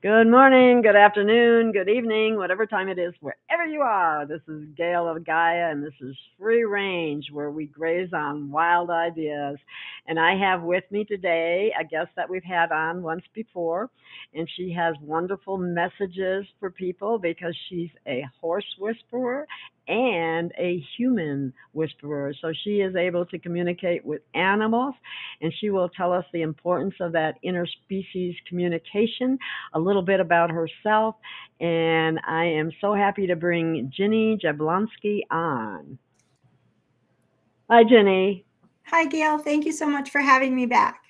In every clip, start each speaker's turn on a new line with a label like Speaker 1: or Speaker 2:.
Speaker 1: Good morning, good afternoon, good evening, whatever time it is, wherever you are. This is Gail of Gaia, and this is Free Range, where we graze on wild ideas. And I have with me today a guest that we've had on once before, and she has wonderful messages for people because she's a horse whisperer and a human whisperer. So she is able to communicate with animals, and she will tell us the importance of that interspecies communication, a little bit about herself, and I am so happy to bring Ginny Jablonski on. Hi, Ginny.
Speaker 2: Hi, Gail. Thank you so much for having me back.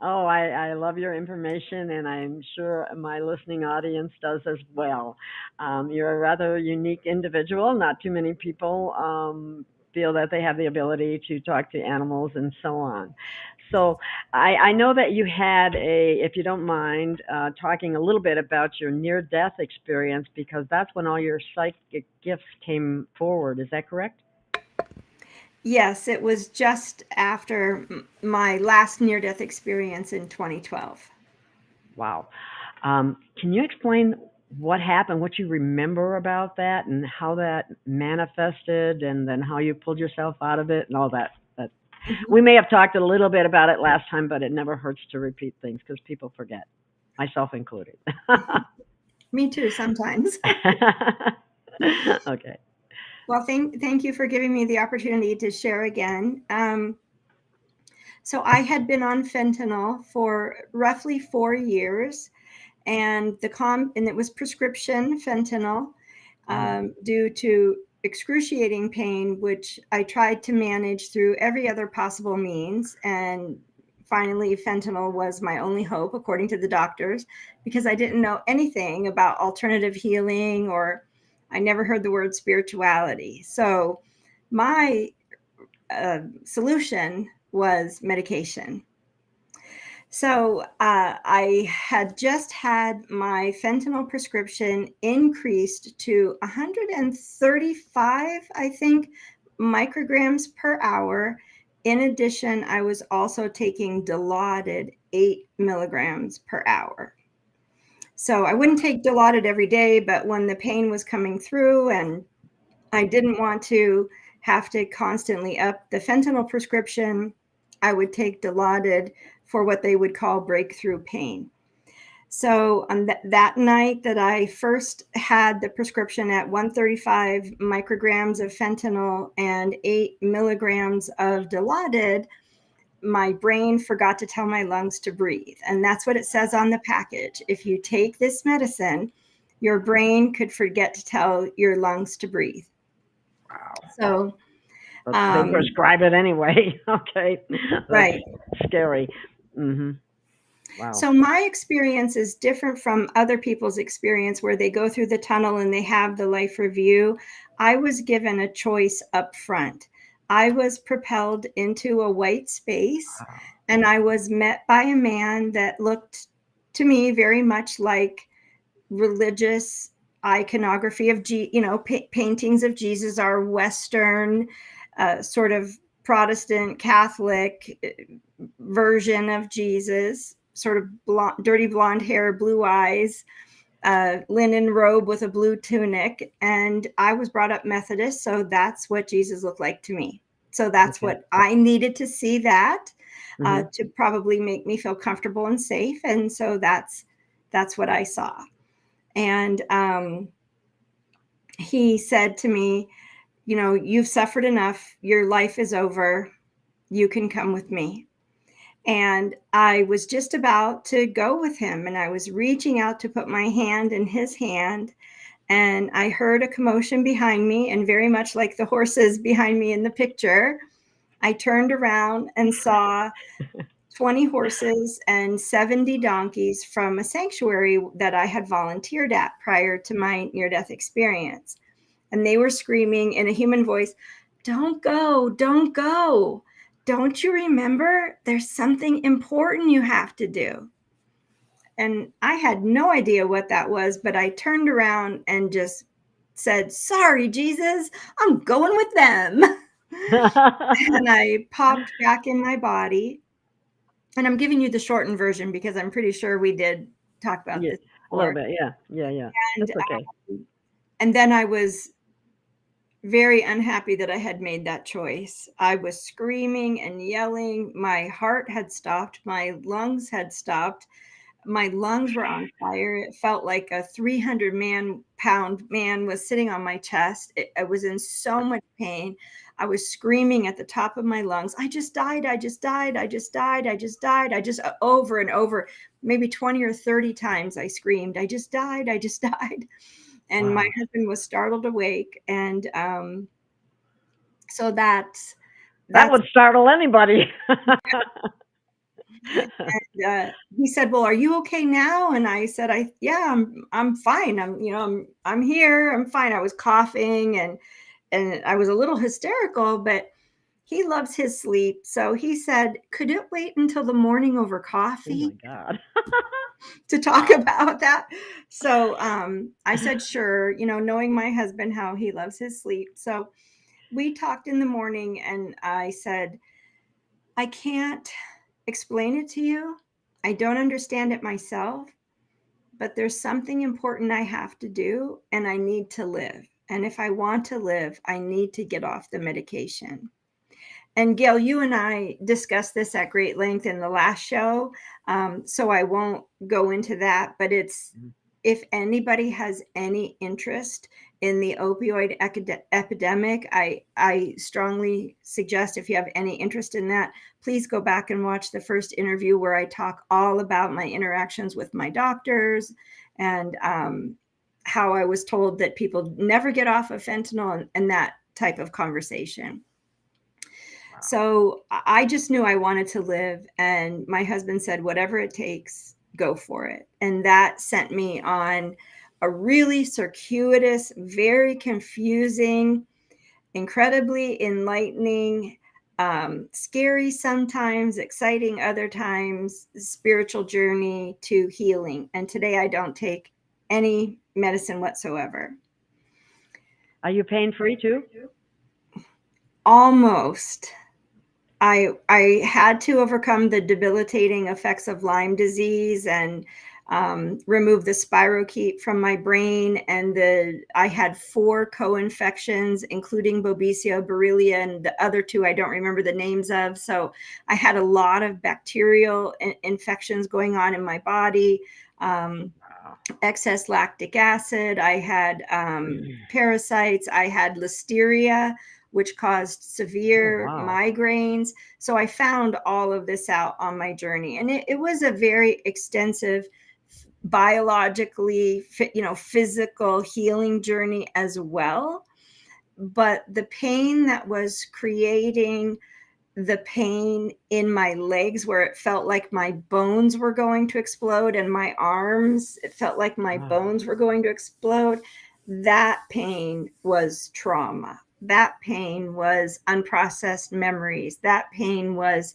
Speaker 1: Oh, I love your information, and I'm sure my listening audience does as well. You're a rather unique individual. Not too many people feel that they have the ability to talk to animals and so on. So I know that you had if you don't mind, talking a little bit about your near death experience, because that's when all your psychic gifts came forward. Is that correct?
Speaker 2: Yes, it was just after my last near death experience in 2012.
Speaker 1: Wow. Can you explain what happened, what you remember about that, and how that manifested, and then how you pulled yourself out of it, and all that? That
Speaker 2: Mhm.
Speaker 1: we may have talked a little bit about it last time, but it never hurts to repeat things because people forget, myself included.
Speaker 2: Me too, sometimes.
Speaker 1: Okay.
Speaker 2: Well, thank you for giving me the opportunity to share again. So I had been on fentanyl for roughly 4 years, and it was prescription fentanyl
Speaker 1: Mhm.
Speaker 2: due to excruciating pain, which I tried to manage through every other possible means. And finally, fentanyl was my only hope, according to the doctors, because I didn't know anything about alternative healing, or I never heard the word spirituality. So my solution was medication. So I had just had my fentanyl prescription increased to 135, I think, micrograms per hour. In addition, I was also taking Dilaudid 8 milligrams per hour. So I wouldn't take Dilaudid every day, but when the pain was coming through and I didn't want to have to constantly up the fentanyl prescription, I would take Dilaudid for what they would call breakthrough pain. So on that night that I first had the prescription at 135 micrograms of fentanyl and 8 milligrams of Dilaudid, my brain forgot to tell my lungs to breathe. And that's what it says on the package. If you take this medicine, your brain could forget to tell your lungs to breathe.
Speaker 1: Wow.
Speaker 2: So,
Speaker 1: But they
Speaker 2: um,
Speaker 1: prescribe it anyway. Okay. That's
Speaker 2: right.
Speaker 1: scary. Mhm. Wow.
Speaker 2: So my experience is different from other people's experience where they go through the tunnel and they have the life review. I was given a choice up front. I was propelled into a white space, and I was met by a man that looked to me very much like religious iconography of paintings of Jesus are Western, sort of Protestant Catholic version of Jesus, sort of dirty blonde hair, blue eyes, linen robe with a blue tunic. And I was brought up Methodist, so that's what Jesus looked like to me. So that's
Speaker 1: Okay.
Speaker 2: what I needed to see, that
Speaker 1: Mhm.
Speaker 2: to probably make me feel comfortable and safe. And so that's what I saw. And he said to me, you've suffered enough. Your life is over. You can come with me. And I was just about to go with him, and I was reaching out to put my hand in his hand. And I heard a commotion behind me, and very much like the horses behind me in the picture, I turned around and saw 20 horses and 70 donkeys from a sanctuary that I had volunteered at prior to my near death experience. And they were screaming in a human voice, "Don't go, don't go. Don't you remember? There's something important you have to do." And I had no idea what that was, but I turned around and just said, "Sorry, Jesus, I'm going with them." And I popped back in my body. And I'm giving you the shortened version because I'm pretty sure we did talked about
Speaker 1: Yeah,
Speaker 2: this
Speaker 1: a little
Speaker 2: before.
Speaker 1: bit. Yeah, yeah, yeah.
Speaker 2: And
Speaker 1: That's okay.
Speaker 2: and then I was very unhappy that I had made that choice. I was screaming and yelling. My heart had stopped. My lungs had stopped. My lungs were on fire. It felt like a 300-pound man was sitting on my chest. I was in so much pain. I was screaming at the top of my lungs, I just died. I just died. I just died. I just died. I just over and over, maybe 20 or 30 times I screamed, I just died. I just died. And my
Speaker 1: Wow.
Speaker 2: husband was startled awake. And so that's
Speaker 1: That
Speaker 2: that's
Speaker 1: would startle anybody.
Speaker 2: he said, "Well, are you okay now?" And I said, yeah, I'm fine. I'm here. I'm fine." I was coughing and I was a little hysterical, but he loves his sleep. So he said, "Could it wait until the morning over
Speaker 1: Oh my
Speaker 2: coffee
Speaker 1: God.
Speaker 2: to talk about that?" So I said, "Sure," knowing my husband, how he loves his sleep. So we talked in the morning and I said, "I can't explain it to you. I don't understand it myself, but there's something important I have to do and I need to live. And if I want to live, I need to get off the medication." And Gail, you and I discussed this at great length in the last show. So I won't go into that, but it's, if anybody has any interest in the opioid epidemic, I strongly suggest, if you have any interest in that, please go back and watch the first interview where I talk all about my interactions with my doctors and how I was told that people never get off of fentanyl and that type of conversation.
Speaker 1: Wow.
Speaker 2: So I just knew I wanted to live. And my husband said, "Whatever it takes, go for it." And that sent me on a really circuitous, very confusing, incredibly enlightening, scary sometimes, exciting other times, spiritual journey to healing. And today I don't take any medicine whatsoever.
Speaker 1: Are you pain free too?
Speaker 2: Almost. I had to overcome the debilitating effects of Lyme disease and remove the spirochete from my brain. And I had 4 co-infections, including Babesia, Borrelia, and the other 2 I don't remember the names of. So I had a lot of bacterial infections going on in my body.
Speaker 1: Wow.
Speaker 2: Excess lactic acid. I had parasites. I had listeria, which caused
Speaker 1: Oh
Speaker 2: severe
Speaker 1: wow.
Speaker 2: migraines. So I found all of this out on my journey. And it was a very extensive biologically, physical healing journey as well. But the pain that was creating the pain in my legs, where it felt like my bones were going to explode, and my arms, it felt like my
Speaker 1: Wow.
Speaker 2: bones were going to explode. That pain was trauma. That pain was unprocessed memories. That pain was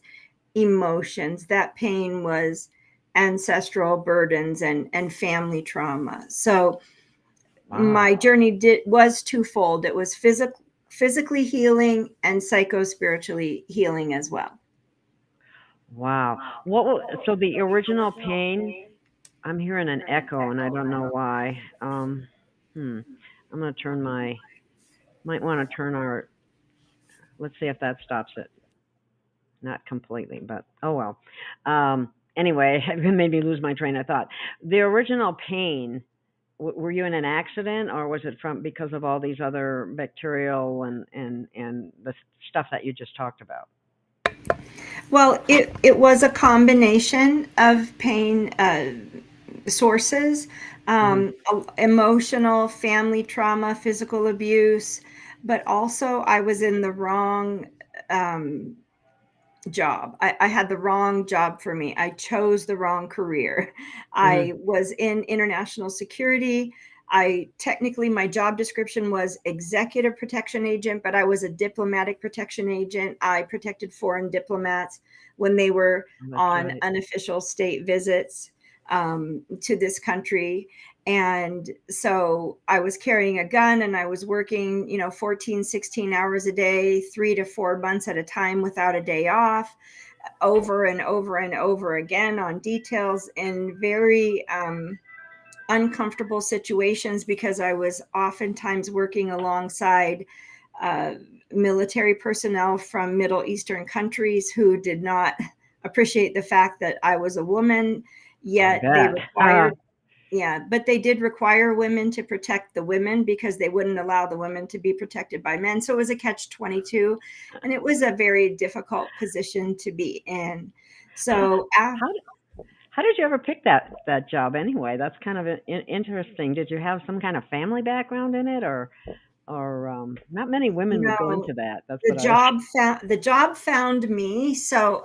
Speaker 2: emotions. That pain was ancestral burdens and family trauma. So my
Speaker 1: Wow.
Speaker 2: journey was twofold. It was physically healing and psycho spiritually healing as well.
Speaker 1: Wow. So the original pain, I'm hearing an echo and I don't know why. Hmm. I'm gonna might want to turn our, let's see if that stops it. Not completely, but oh well. Anyway, it made me lose my train of thought. The original pain, were you in an accident or was it from because of all these other bacterial and the stuff that you just talked about?
Speaker 2: Well, it was a combination of pain sources,
Speaker 1: Hmm.
Speaker 2: emotional, family trauma, physical abuse, but also I was in the wrong um, job. I had the wrong job for me. I chose the wrong career.
Speaker 1: Hmm.
Speaker 2: I was in international security. I technically, my job description was executive protection agent, but I was a diplomatic protection agent. I protected foreign diplomats when they were
Speaker 1: That's
Speaker 2: on
Speaker 1: right.
Speaker 2: unofficial state visits to this country. And so I was carrying a gun and I was working, 14, 16 hours a day, 3 to 4 months at a time without a day off. over and over and over again on details in very uncomfortable situations, because I was oftentimes working alongside uh, military personnel from Middle Eastern countries who did not appreciate the fact that I was a woman,
Speaker 1: I
Speaker 2: yet they
Speaker 1: bet.
Speaker 2: required, yeah, but they did require women to protect the women because they wouldn't allow the women to be protected by men. So it was a catch-22, and it was a very difficult position to be in.
Speaker 1: how,
Speaker 2: So
Speaker 1: how did you ever pick that job anyway? That's kind of interesting. Did you have some kind of family background in it, or not many women would go
Speaker 2: no,
Speaker 1: into that. That's
Speaker 2: the
Speaker 1: what I was.
Speaker 2: job found me. So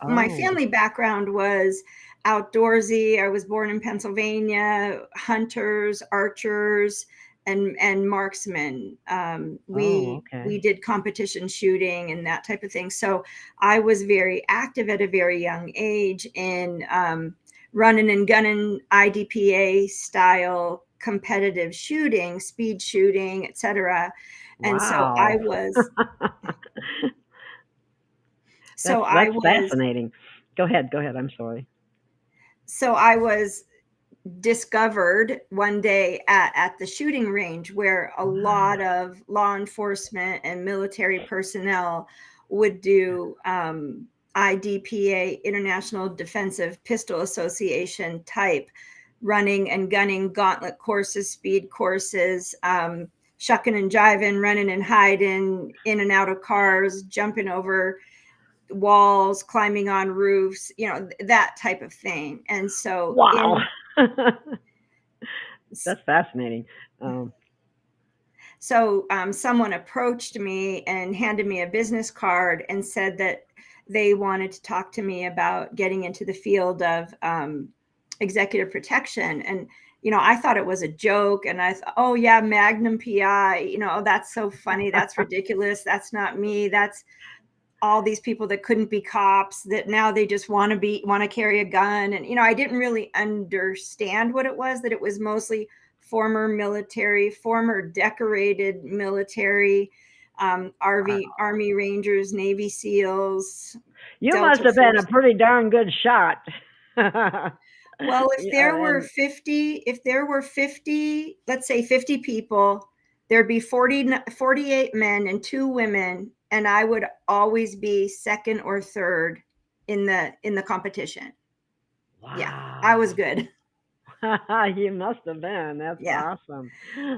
Speaker 2: my
Speaker 1: Oh,
Speaker 2: family background was outdoorsy. I was born in Pennsylvania, hunters, archers, and marksmen.
Speaker 1: oh,
Speaker 2: We
Speaker 1: okay.
Speaker 2: did competition shooting and that type of thing. So I was very active at a very young age in running and gunning, IDPA style competitive shooting, speed shooting, etc. And
Speaker 1: Wow.
Speaker 2: so I
Speaker 1: That's
Speaker 2: was
Speaker 1: fascinating. Go ahead. Go ahead. I'm sorry.
Speaker 2: so I was discovered one day at the shooting range, where a
Speaker 1: Wow.
Speaker 2: lot of law enforcement and military personnel would do IDPA, International Defensive Pistol Association type running and gunning gauntlet courses, speed courses, shucking and jiving, running and hiding, in and out of cars, jumping over walls, climbing on roofs, that type of thing. And so
Speaker 1: Wow.
Speaker 2: in
Speaker 1: That's fascinating. Um,
Speaker 2: someone approached me and handed me a business card and said that they wanted to talk to me about getting into the field of executive protection. And I thought it was a joke, and I thought, oh yeah, Magnum PI, oh, that's so funny, that's ridiculous, that's not me, that's all these people that couldn't be cops that now they just want to carry a gun. And I didn't really understand what it was, that it was mostly former military, former decorated military, Army Rangers, Navy SEALs,
Speaker 1: you must
Speaker 2: Delta
Speaker 1: have been a
Speaker 2: Force.
Speaker 1: pretty darn good shot.
Speaker 2: Well,
Speaker 1: Yeah, and
Speaker 2: if there were 50, let's say 50 people, there'd be 48 men and 2 women, and I would always be second or third in the competition. Yeah, I was
Speaker 1: wow.
Speaker 2: good.
Speaker 1: You must have been. That's
Speaker 2: Yeah.
Speaker 1: awesome.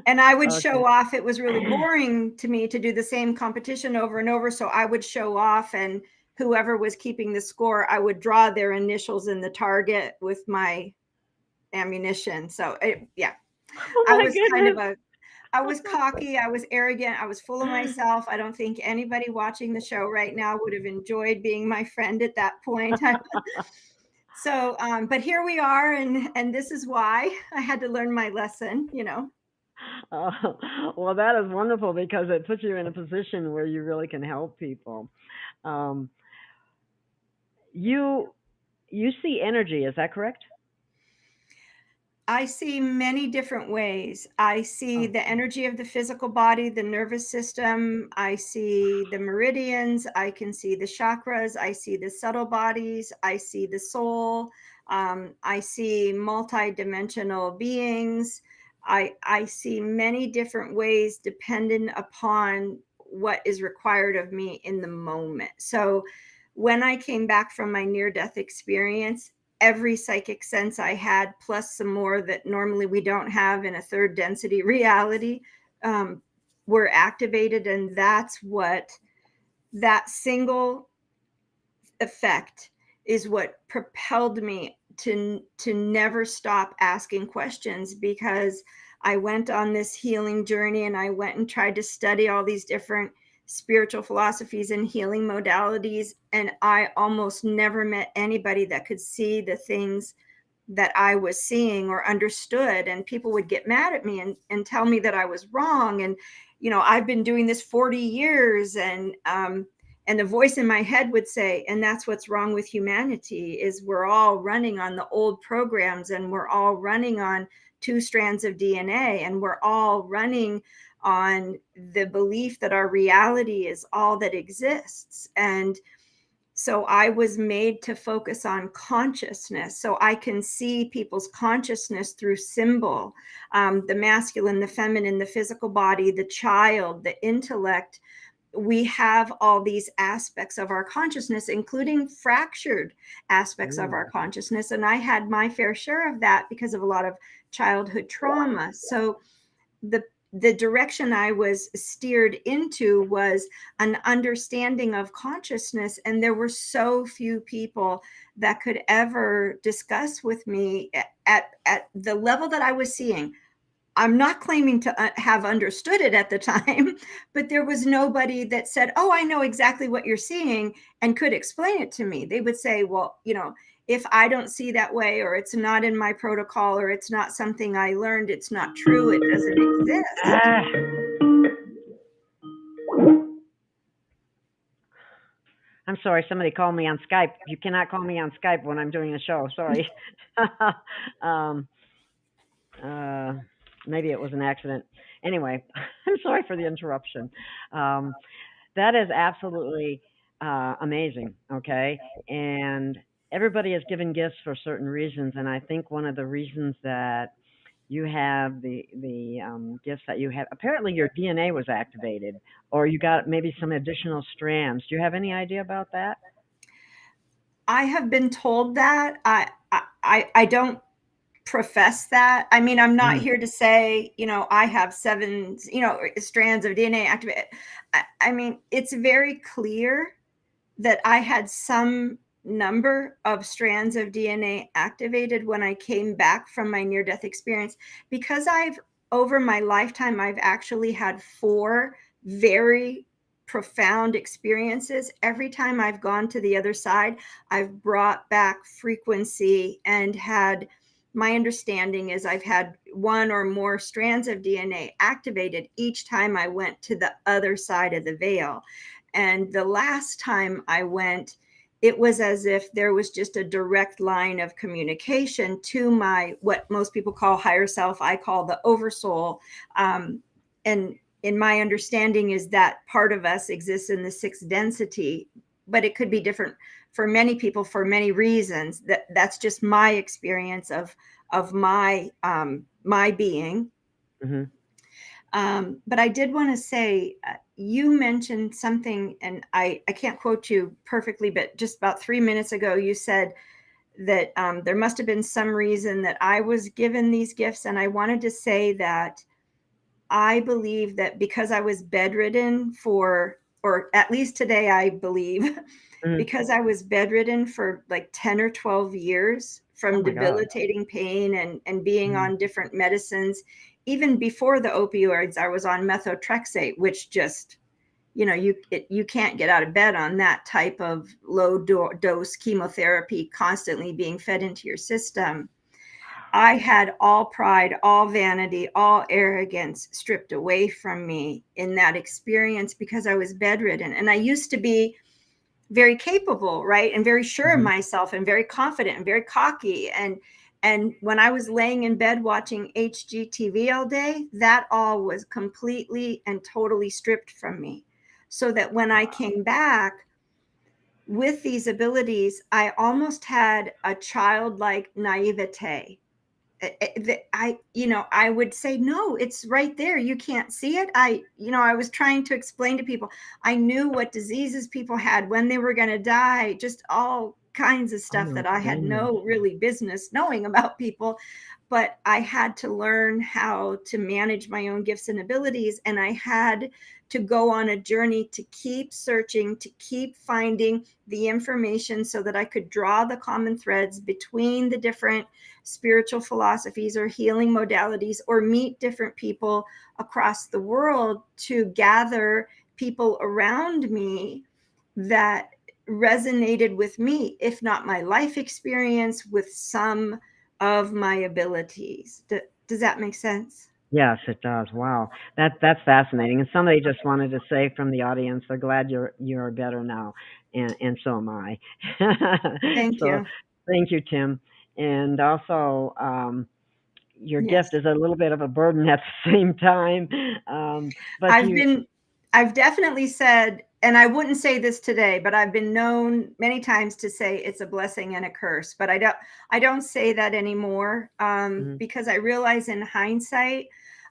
Speaker 2: And I would
Speaker 1: Okay.
Speaker 2: show off. It was really boring to me to do the same competition over and over, so I would show off, and whoever was keeping the score, I would draw their initials in the target with my ammunition. So yeah,
Speaker 1: Oh
Speaker 2: I
Speaker 1: my
Speaker 2: was kind of
Speaker 1: goodness.
Speaker 2: I was cocky, I was arrogant, I was full of myself. I don't think anybody watching the show right now would have enjoyed being my friend at that point. So, but here we are, and this is why I had to learn my lesson.
Speaker 1: Oh, well, that is wonderful because it puts you in a position where you really can help people. Um, you you see energy, is that correct?
Speaker 2: I see many different ways. I see
Speaker 1: Oh,
Speaker 2: the energy of the physical body, the nervous system. I see the meridians. I can see the chakras. I see the subtle bodies. I see the soul. I see multidimensional beings. I see many different ways dependent upon what is required of me in the moment. So when I came back from my near death experience, every psychic sense I had, plus some more that normally we don't have in a third density reality, um, were activated. And that's what that single effect is what propelled me to never stop asking questions, because I went on this healing journey, and I went and tried to study all these different spiritual philosophies and healing modalities, and I almost never met anybody that could see the things that I was seeing or understood. And people would get mad at me and tell me that I was wrong. And, I've been doing this 40 years. And the voice in my head would say, and that's what's wrong with humanity, is we're all running on the old programs, and we're all running on 2 strands of DNA, and we're all running on the belief that our reality is all that exists. And So I was made to focus on consciousness. So I can see people's consciousness through symbol, the masculine, the feminine, the physical body, the child, the intellect. We have all these aspects of our consciousness, including fractured aspects of our consciousness. And I had my fair share of that because of a lot of childhood trauma. So the direction I was steered into was an understanding of consciousness. And there were so few people that could ever discuss with me at the level that I was seeing. I'm not claiming to have understood it at the time, but there was nobody that said, "Oh, I know exactly what you're seeing," and could explain it to me. They would say, "Well, if I don't see that way, or it's not in my protocol, or it's not something I learned, it's not true, it doesn't exist."
Speaker 1: I'm sorry, somebody called me on Skype. You cannot call me on Skype when I'm doing a show. Sorry. um, maybe it was an accident. Anyway, I'm sorry for the interruption. That is absolutely amazing. Okay, and everybody is given gifts for certain reasons, and I think one of the reasons that you have the gifts that you have, apparently your DNA was activated, or you got maybe some additional strands. Do you have any idea about that?
Speaker 2: I have been told that. I don't profess that. I mean, I'm not
Speaker 1: Mm.
Speaker 2: here to say, I have seven, strands of DNA activated. I mean, it's very clear that I had some number of strands of DNA activated when I came back from my near death experience, because over my lifetime, I've actually had four very profound experiences. Every time I've gone to the other side, I've brought back frequency and had, my understanding is I've had one or more strands of DNA activated each time I went to the other side of the veil. And the last time I went, it was as if there was just a direct line of communication to my, what most people call higher self, I call the oversoul. And in my understanding is that part of us exists in the sixth density, but it could be different for many people for many reasons. That's just my experience of my being.
Speaker 1: Mm-hmm.
Speaker 2: But I did want to say, you mentioned something, and I can't quote you perfectly, but just about 3 minutes ago, you said that there must have been some reason that I was given these gifts. And I wanted to say that I believe that because I was bedridden or at least today, I believe,
Speaker 1: Mm-hmm.
Speaker 2: because I was bedridden for like 10 or 12 years
Speaker 1: Oh
Speaker 2: from
Speaker 1: my God.
Speaker 2: debilitating pain and being
Speaker 1: Mm-hmm.
Speaker 2: on different medicines. Even before the opioids, I was on methotrexate, which just, you can't get out of bed on that type of low dose chemotherapy constantly being fed into your system. I had all pride, all vanity, all arrogance stripped away from me in that experience because I was bedridden. And I used to be very capable, right? And very sure of
Speaker 1: Mm-hmm.
Speaker 2: myself and very confident and very cocky. And when I was laying in bed watching HGTV all day, that all was completely and totally stripped from me. So that when I came back with these abilities, I almost had a childlike naivete. I would say, no, it's right there. You can't see it. I was trying to explain to people. I knew what diseases people had, when they were going to die, just all kinds of
Speaker 1: Oh
Speaker 2: stuff
Speaker 1: my
Speaker 2: that I had
Speaker 1: goodness.
Speaker 2: no really business knowing about people. But I had to learn how to manage my own gifts and abilities. And I had to go on a journey to keep searching, to keep finding the information so that I could draw the common threads between the different spiritual philosophies or healing modalities, or meet different people across the world to gather people around me that resonated with me, if not my life experience, with some of my abilities. Does that make sense?
Speaker 1: Yes, it does. Wow, that's fascinating. And somebody just wanted to say from the audience, they're glad you're better now, and so am I.
Speaker 2: Thank
Speaker 1: So,
Speaker 2: you.
Speaker 1: thank you, Tim. And also, your gift
Speaker 2: Yes.
Speaker 1: is a little bit of a burden at the same time. But
Speaker 2: I've
Speaker 1: you,
Speaker 2: been, I've definitely said, and I wouldn't say this today, but I've been known many times to say it's a blessing and a curse. But I don't say that anymore,
Speaker 1: Mm-hmm.
Speaker 2: because I realize in hindsight,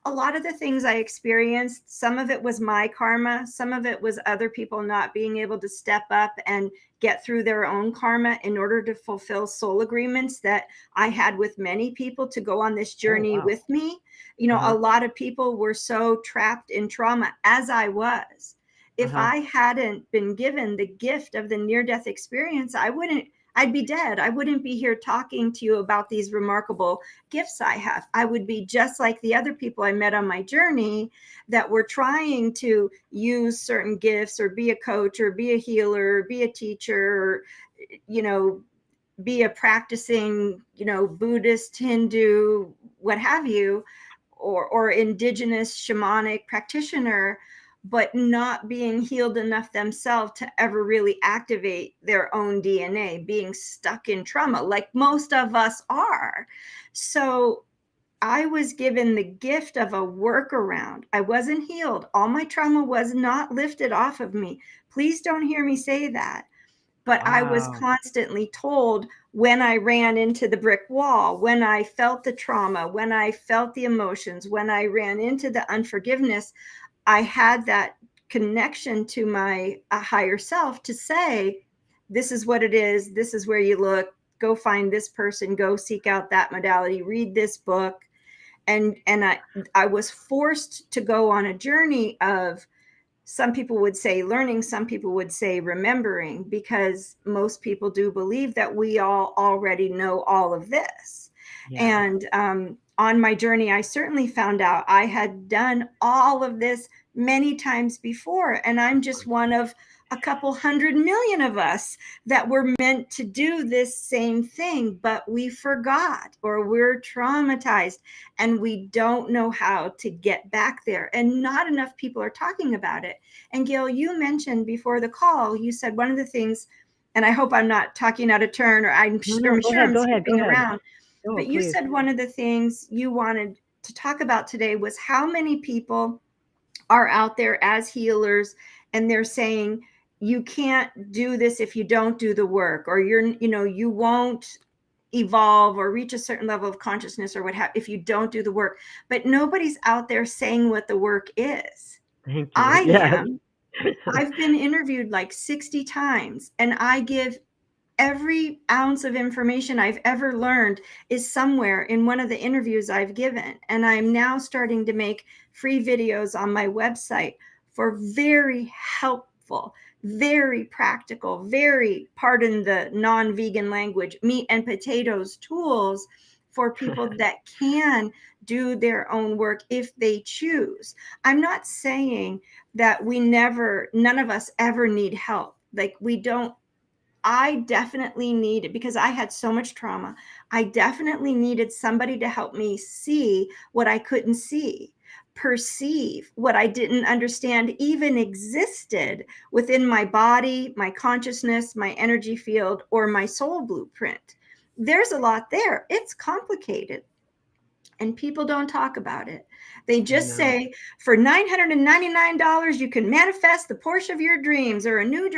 Speaker 2: a lot of the things I experienced, some of it was my karma, some of it was other people not being able to step up and get through their own karma in order to fulfill soul agreements that I had with many people to go on this
Speaker 1: Oh,
Speaker 2: journey
Speaker 1: wow.
Speaker 2: with me. You know, a
Speaker 1: Uh-huh.
Speaker 2: lot of people were so trapped in trauma, as I was. If
Speaker 1: Uh-huh.
Speaker 2: I hadn't been given the gift of the near death experience, I'd be dead. I wouldn't be here talking to you about these remarkable gifts I have. I would be just like the other people I met on my journey that were trying to use certain gifts or be a coach or be a healer or be a teacher or, you know, be a practicing, Buddhist, Hindu, what have you, or indigenous shamanic practitioner, but not being healed enough themselves to ever really activate their own DNA, being stuck in trauma like most of us are. So I was given the gift of a workaround. I wasn't healed. All my trauma was not lifted off of me. Please don't hear me say that. But I was
Speaker 1: Wow.
Speaker 2: constantly told, when I ran into the brick wall, when I felt the trauma, when I felt the emotions, when I ran into the unforgiveness, I had that connection to my higher self to say, this is what it is. This is where you look. Go find this person. Go seek out that modality. Read this book. And I was forced to go on a journey of, some people would say learning, some people would say remembering, because most people do believe that we all already know all of this.
Speaker 1: Yeah.
Speaker 2: And on my journey, I certainly found out I had done all of this many times before, and I'm just one of a couple 100 million of us that were meant to do this same thing, but we forgot or we're traumatized and we don't know how to get back there. And not enough people are talking about it. And Gail, you mentioned before the call, you said one of the things, and I hope I'm not talking out of turn, or I'm
Speaker 1: No, no, go
Speaker 2: sure
Speaker 1: ahead.
Speaker 2: I'm
Speaker 1: Go ahead. Go
Speaker 2: skipping
Speaker 1: ahead.
Speaker 2: around,
Speaker 1: Oh,
Speaker 2: but you
Speaker 1: please.
Speaker 2: said one of the things you wanted to talk about today was how many people are out there as healers and they're saying, you can't do this if you don't do the work, or you won't evolve or reach a certain level of consciousness or what have if you don't do the work. But nobody's out there saying what the work is.
Speaker 1: Thank you.
Speaker 2: I
Speaker 1: Yes.
Speaker 2: am. I've been interviewed like 60 times, and I give every ounce of information I've ever learned is somewhere in one of the interviews I've given. And I'm now starting to make free videos on my website for very helpful, very practical, very, pardon the non-vegan language, meat and potatoes tools for people that can do their own work if they choose. I'm not saying that none of us ever need help. Like, we don't. I definitely needed, because I had so much trauma, I definitely needed somebody to help me see what I couldn't see, perceive what I didn't understand even existed within my body, my consciousness, my energy field, or my soul blueprint. There's a lot there. It's complicated and people don't talk about it. They
Speaker 1: I
Speaker 2: just
Speaker 1: know.
Speaker 2: say, for $999 you can manifest the Porsche of your dreams, or a new,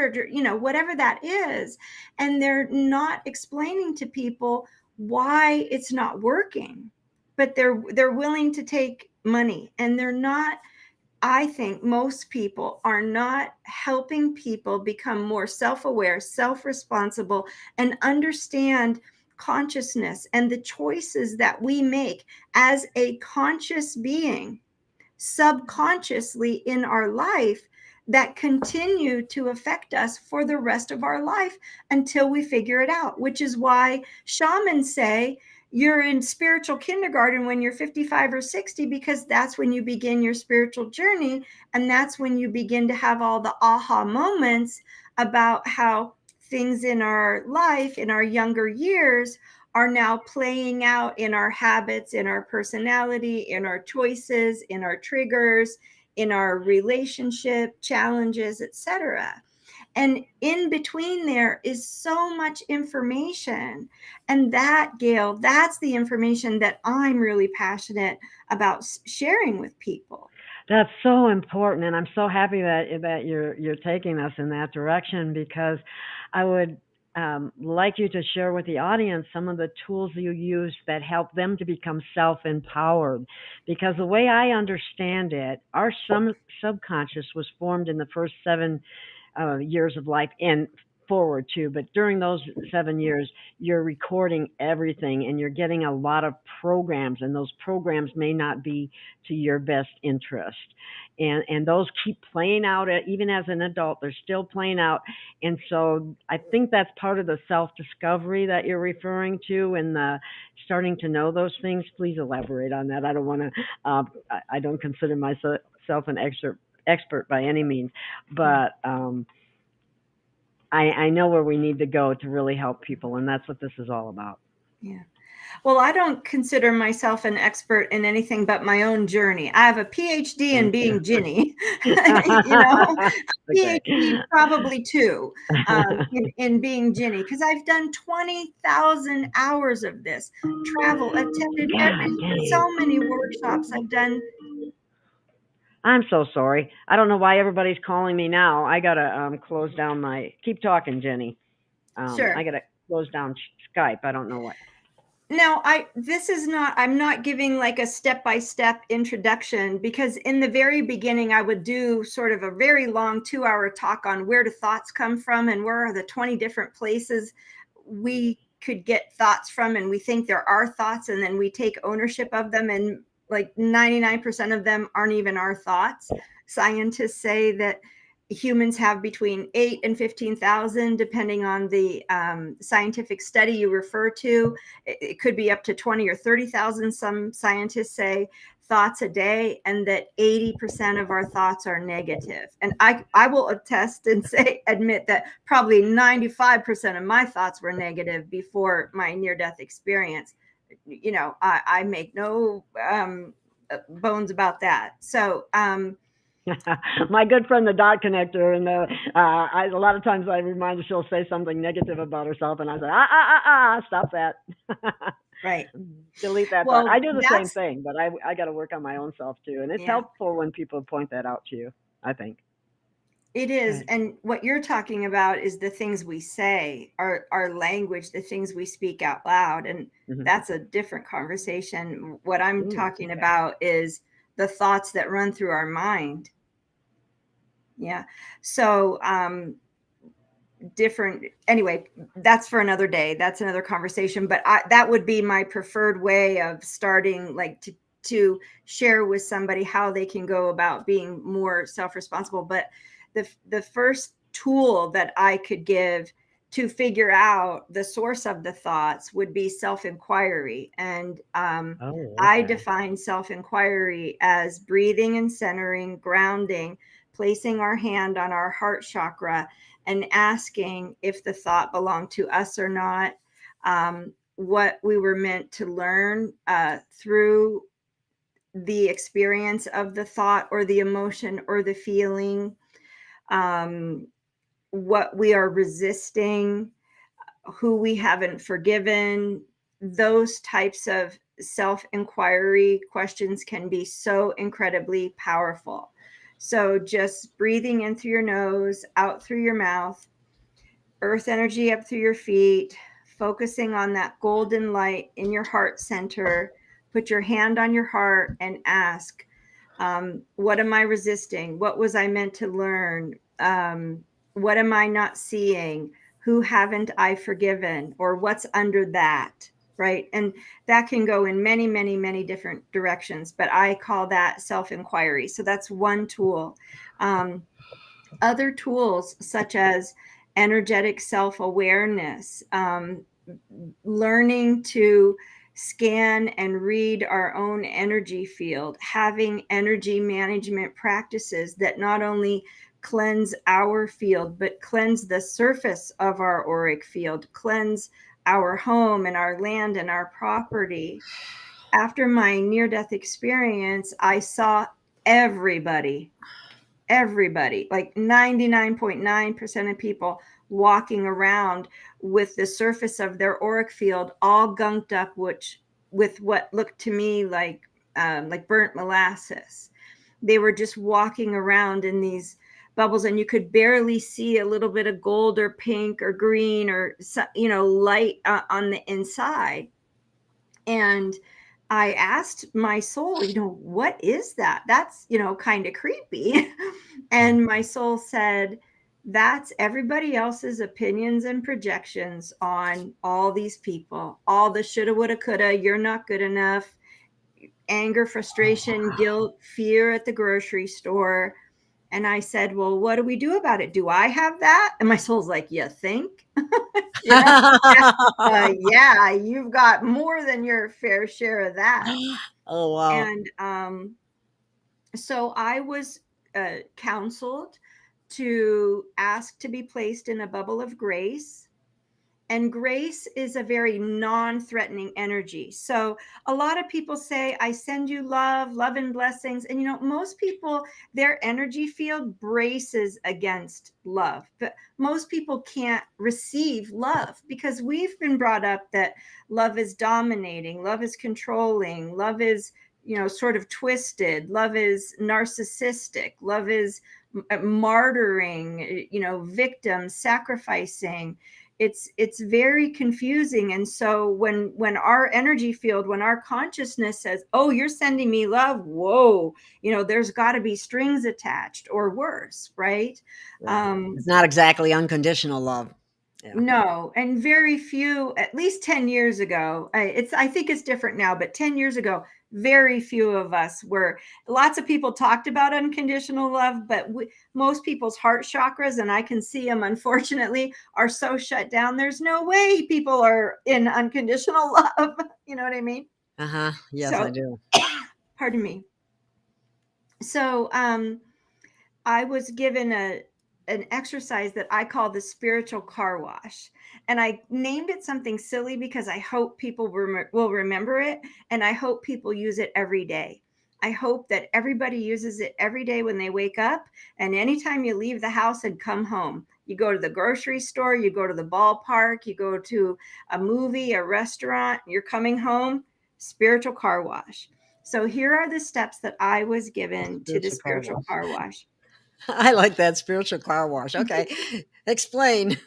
Speaker 2: whatever that is. And they're not explaining to people why it's not working. But they're willing to take money, and they're not. I think most people are not helping people become more self-aware, self-responsible, and understand consciousness and the choices that we make as a conscious being subconsciously in our life that continue to affect us for the rest of our life until we figure it out, which is why shamans say you're in spiritual kindergarten when you're 55 or 60, because that's when you begin your spiritual journey. And that's when you begin to have all the aha moments about how things in our life in our younger years are now playing out in our habits, in our personality, in our choices, in our triggers, in our relationship challenges, etc. And in between there is so much information. And that, Gail, that's the information that I'm really passionate about sharing with people.
Speaker 1: That's so important, and I'm so happy that you're taking us in that direction, because I would like you to share with the audience some of the tools you use that help them to become self-empowered. Because the way I understand it, our subconscious was formed in the first 7 years of life and forward too. But during those 7 years, you're recording everything and you're getting a lot of programs, and those programs may not be to your best interest. And those keep playing out even as an adult. They're still playing out. And so I think that's part of the self discovery that you're referring to, and the starting to know those things. Please elaborate on that. I don't want to, I don't consider myself an expert by any means, but I know where we need to go to really help people, and that's what this is all about.
Speaker 2: Yeah. Well, I don't consider myself an expert in anything but my own journey. I have a PhD in being Ginny,
Speaker 1: Okay.
Speaker 2: PhD probably too, in being Ginny, because I've done 20,000 hours of this, travel, attended
Speaker 1: God
Speaker 2: so
Speaker 1: dang.
Speaker 2: many workshops. I've done.
Speaker 1: I'm so sorry. I don't know why everybody's calling me now. I gotta close down my. Keep talking, Jenny. I
Speaker 2: Sure.
Speaker 1: gotta close down Skype. I don't know what.
Speaker 2: Now, I'm not giving like a step-by-step introduction, because in the very beginning, I would do sort of a very long 2-hour talk on where do thoughts come from and where are the 20 different places we could get thoughts from. And we think there are thoughts, and then we take ownership of them. And like 99% of them aren't even our thoughts. Scientists say that humans have between 8 and 15,000, depending on the scientific study you refer to. It could be up to 20 or 30,000, some scientists say, thoughts a day, and that 80% of our thoughts are negative. And I will attest and admit that probably 95% of my thoughts were negative before my near-death experience. I make no bones about that. So,
Speaker 1: My good friend, the dot connector, and a lot of times I remind her, she'll say something negative about herself, and I say, stop that.
Speaker 2: right.
Speaker 1: Delete that thought. I
Speaker 2: Well,
Speaker 1: do the same
Speaker 2: that's
Speaker 1: thing, but I got to work on my own self too, and it's
Speaker 2: yeah.
Speaker 1: helpful when people point that out to you, I think.
Speaker 2: It is.
Speaker 1: Good.
Speaker 2: And what you're talking about is the things we say, our language, the things we speak out loud. And
Speaker 1: Mm-hmm.
Speaker 2: that's a different conversation. What I'm
Speaker 1: Ooh,
Speaker 2: talking
Speaker 1: okay.
Speaker 2: about is the thoughts that run through our mind. Yeah. So, anyway, that's for another day. That's another conversation. But that would be my preferred way of starting, like to share with somebody how they can go about being more self-responsible. But the first tool that I could give to figure out the source of the thoughts would be self-inquiry. And
Speaker 1: Oh,
Speaker 2: I
Speaker 1: okay.
Speaker 2: define self-inquiry as breathing and centering, grounding, placing our hand on our heart chakra, and asking if the thought belonged to us or not, what we were meant to learn through the experience of the thought or the emotion or the feeling, what we are resisting, who we haven't forgiven. Those types of self-inquiry questions can be so incredibly powerful. So just breathing in through your nose, out through your mouth, earth energy up through your feet, focusing on that golden light in your heart center. Put your hand on your heart and ask, what am I resisting? What was I meant to learn? What am I not seeing? Who haven't I forgiven? Or what's under that? Right. And that can go in many, many, many different directions, but I call that self-inquiry. So that's one tool. Other tools such as energetic self-awareness, learning to scan and read our own energy field, having energy management practices that not only cleanse our field, but cleanse the surface of our auric field, cleanse our home and our land and our property. After my near-death experience, I saw everybody everybody, like 99.9% of people walking around with the surface of their auric field all gunked up, which with what looked to me like burnt molasses. They were just walking around in these bubbles, and you could barely see a little bit of gold or pink or green or light on the inside. And I asked my soul, what is that? That's, kind of creepy. And my soul said, that's everybody else's opinions and projections on all these people, all the shoulda, woulda, coulda, you're not good enough, anger, frustration, guilt, fear at the grocery store. And I said, well, what do we do about it? Do I have that? And my soul's like, you think? you know? Yeah, you've got more than your fair share of that.
Speaker 1: Oh, wow.
Speaker 2: And so I was counseled to ask to be placed in a bubble of grace. And grace is a very non-threatening energy. So a lot of people say, I send you love and blessings. And, most people, their energy field braces against love. But most people can't receive love because we've been brought up that love is dominating, love is controlling, love is, sort of twisted, love is narcissistic, love is martyring, victim, sacrificing. It's very confusing. And so when our energy field, when our consciousness says, oh, you're sending me love, whoa, there's got to be strings attached or worse, right?
Speaker 1: It's not exactly unconditional love. Yeah.
Speaker 2: No, and very few, at least 10 years ago, I think it's different now, but 10 years ago, very few of us were. Lots of people talked about unconditional love, but most people's heart chakras, and I can see them, unfortunately, are so shut down. There's no way people are in unconditional love. You know what I mean?
Speaker 1: Yes, I do.
Speaker 2: Pardon me. So I was given an exercise that I call the spiritual car wash. And I named it something silly because I hope people will remember it. And I hope people use it every day. I hope that everybody uses it every day when they wake up. And anytime you leave the house and come home, you go to the grocery store, you go to the ballpark, you go to a movie, a restaurant, you're coming home, spiritual car wash. So here are the steps that I was given to the spiritual car wash.
Speaker 1: I like that, spiritual car wash. Okay. Explain.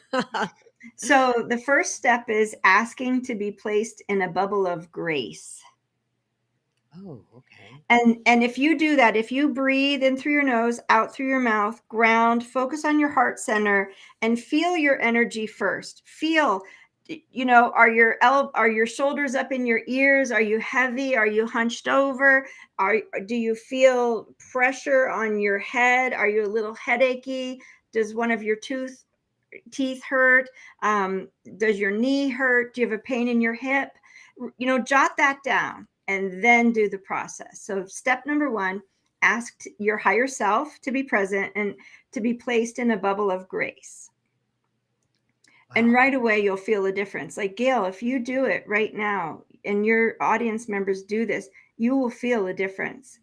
Speaker 2: So the first step is asking to be placed in a bubble of grace.
Speaker 1: Oh, okay.
Speaker 2: And if you do that, if you breathe in through your nose, out through your mouth, ground, focus on your heart center and feel your energy first. Feel, are your shoulders up in your ears? Are you heavy? Are you hunched over? Do you feel pressure on your head? Are you a little headachy? Does one of your teeth hurt? Does your knee hurt? Do you have a pain in your hip? Jot that down and then do the process. So step number 1, ask your higher self to be present and to be placed in a bubble of grace. Wow. And right away, you'll feel a difference. Like, Gail, if you do it right now and your audience members do this, you will feel a difference.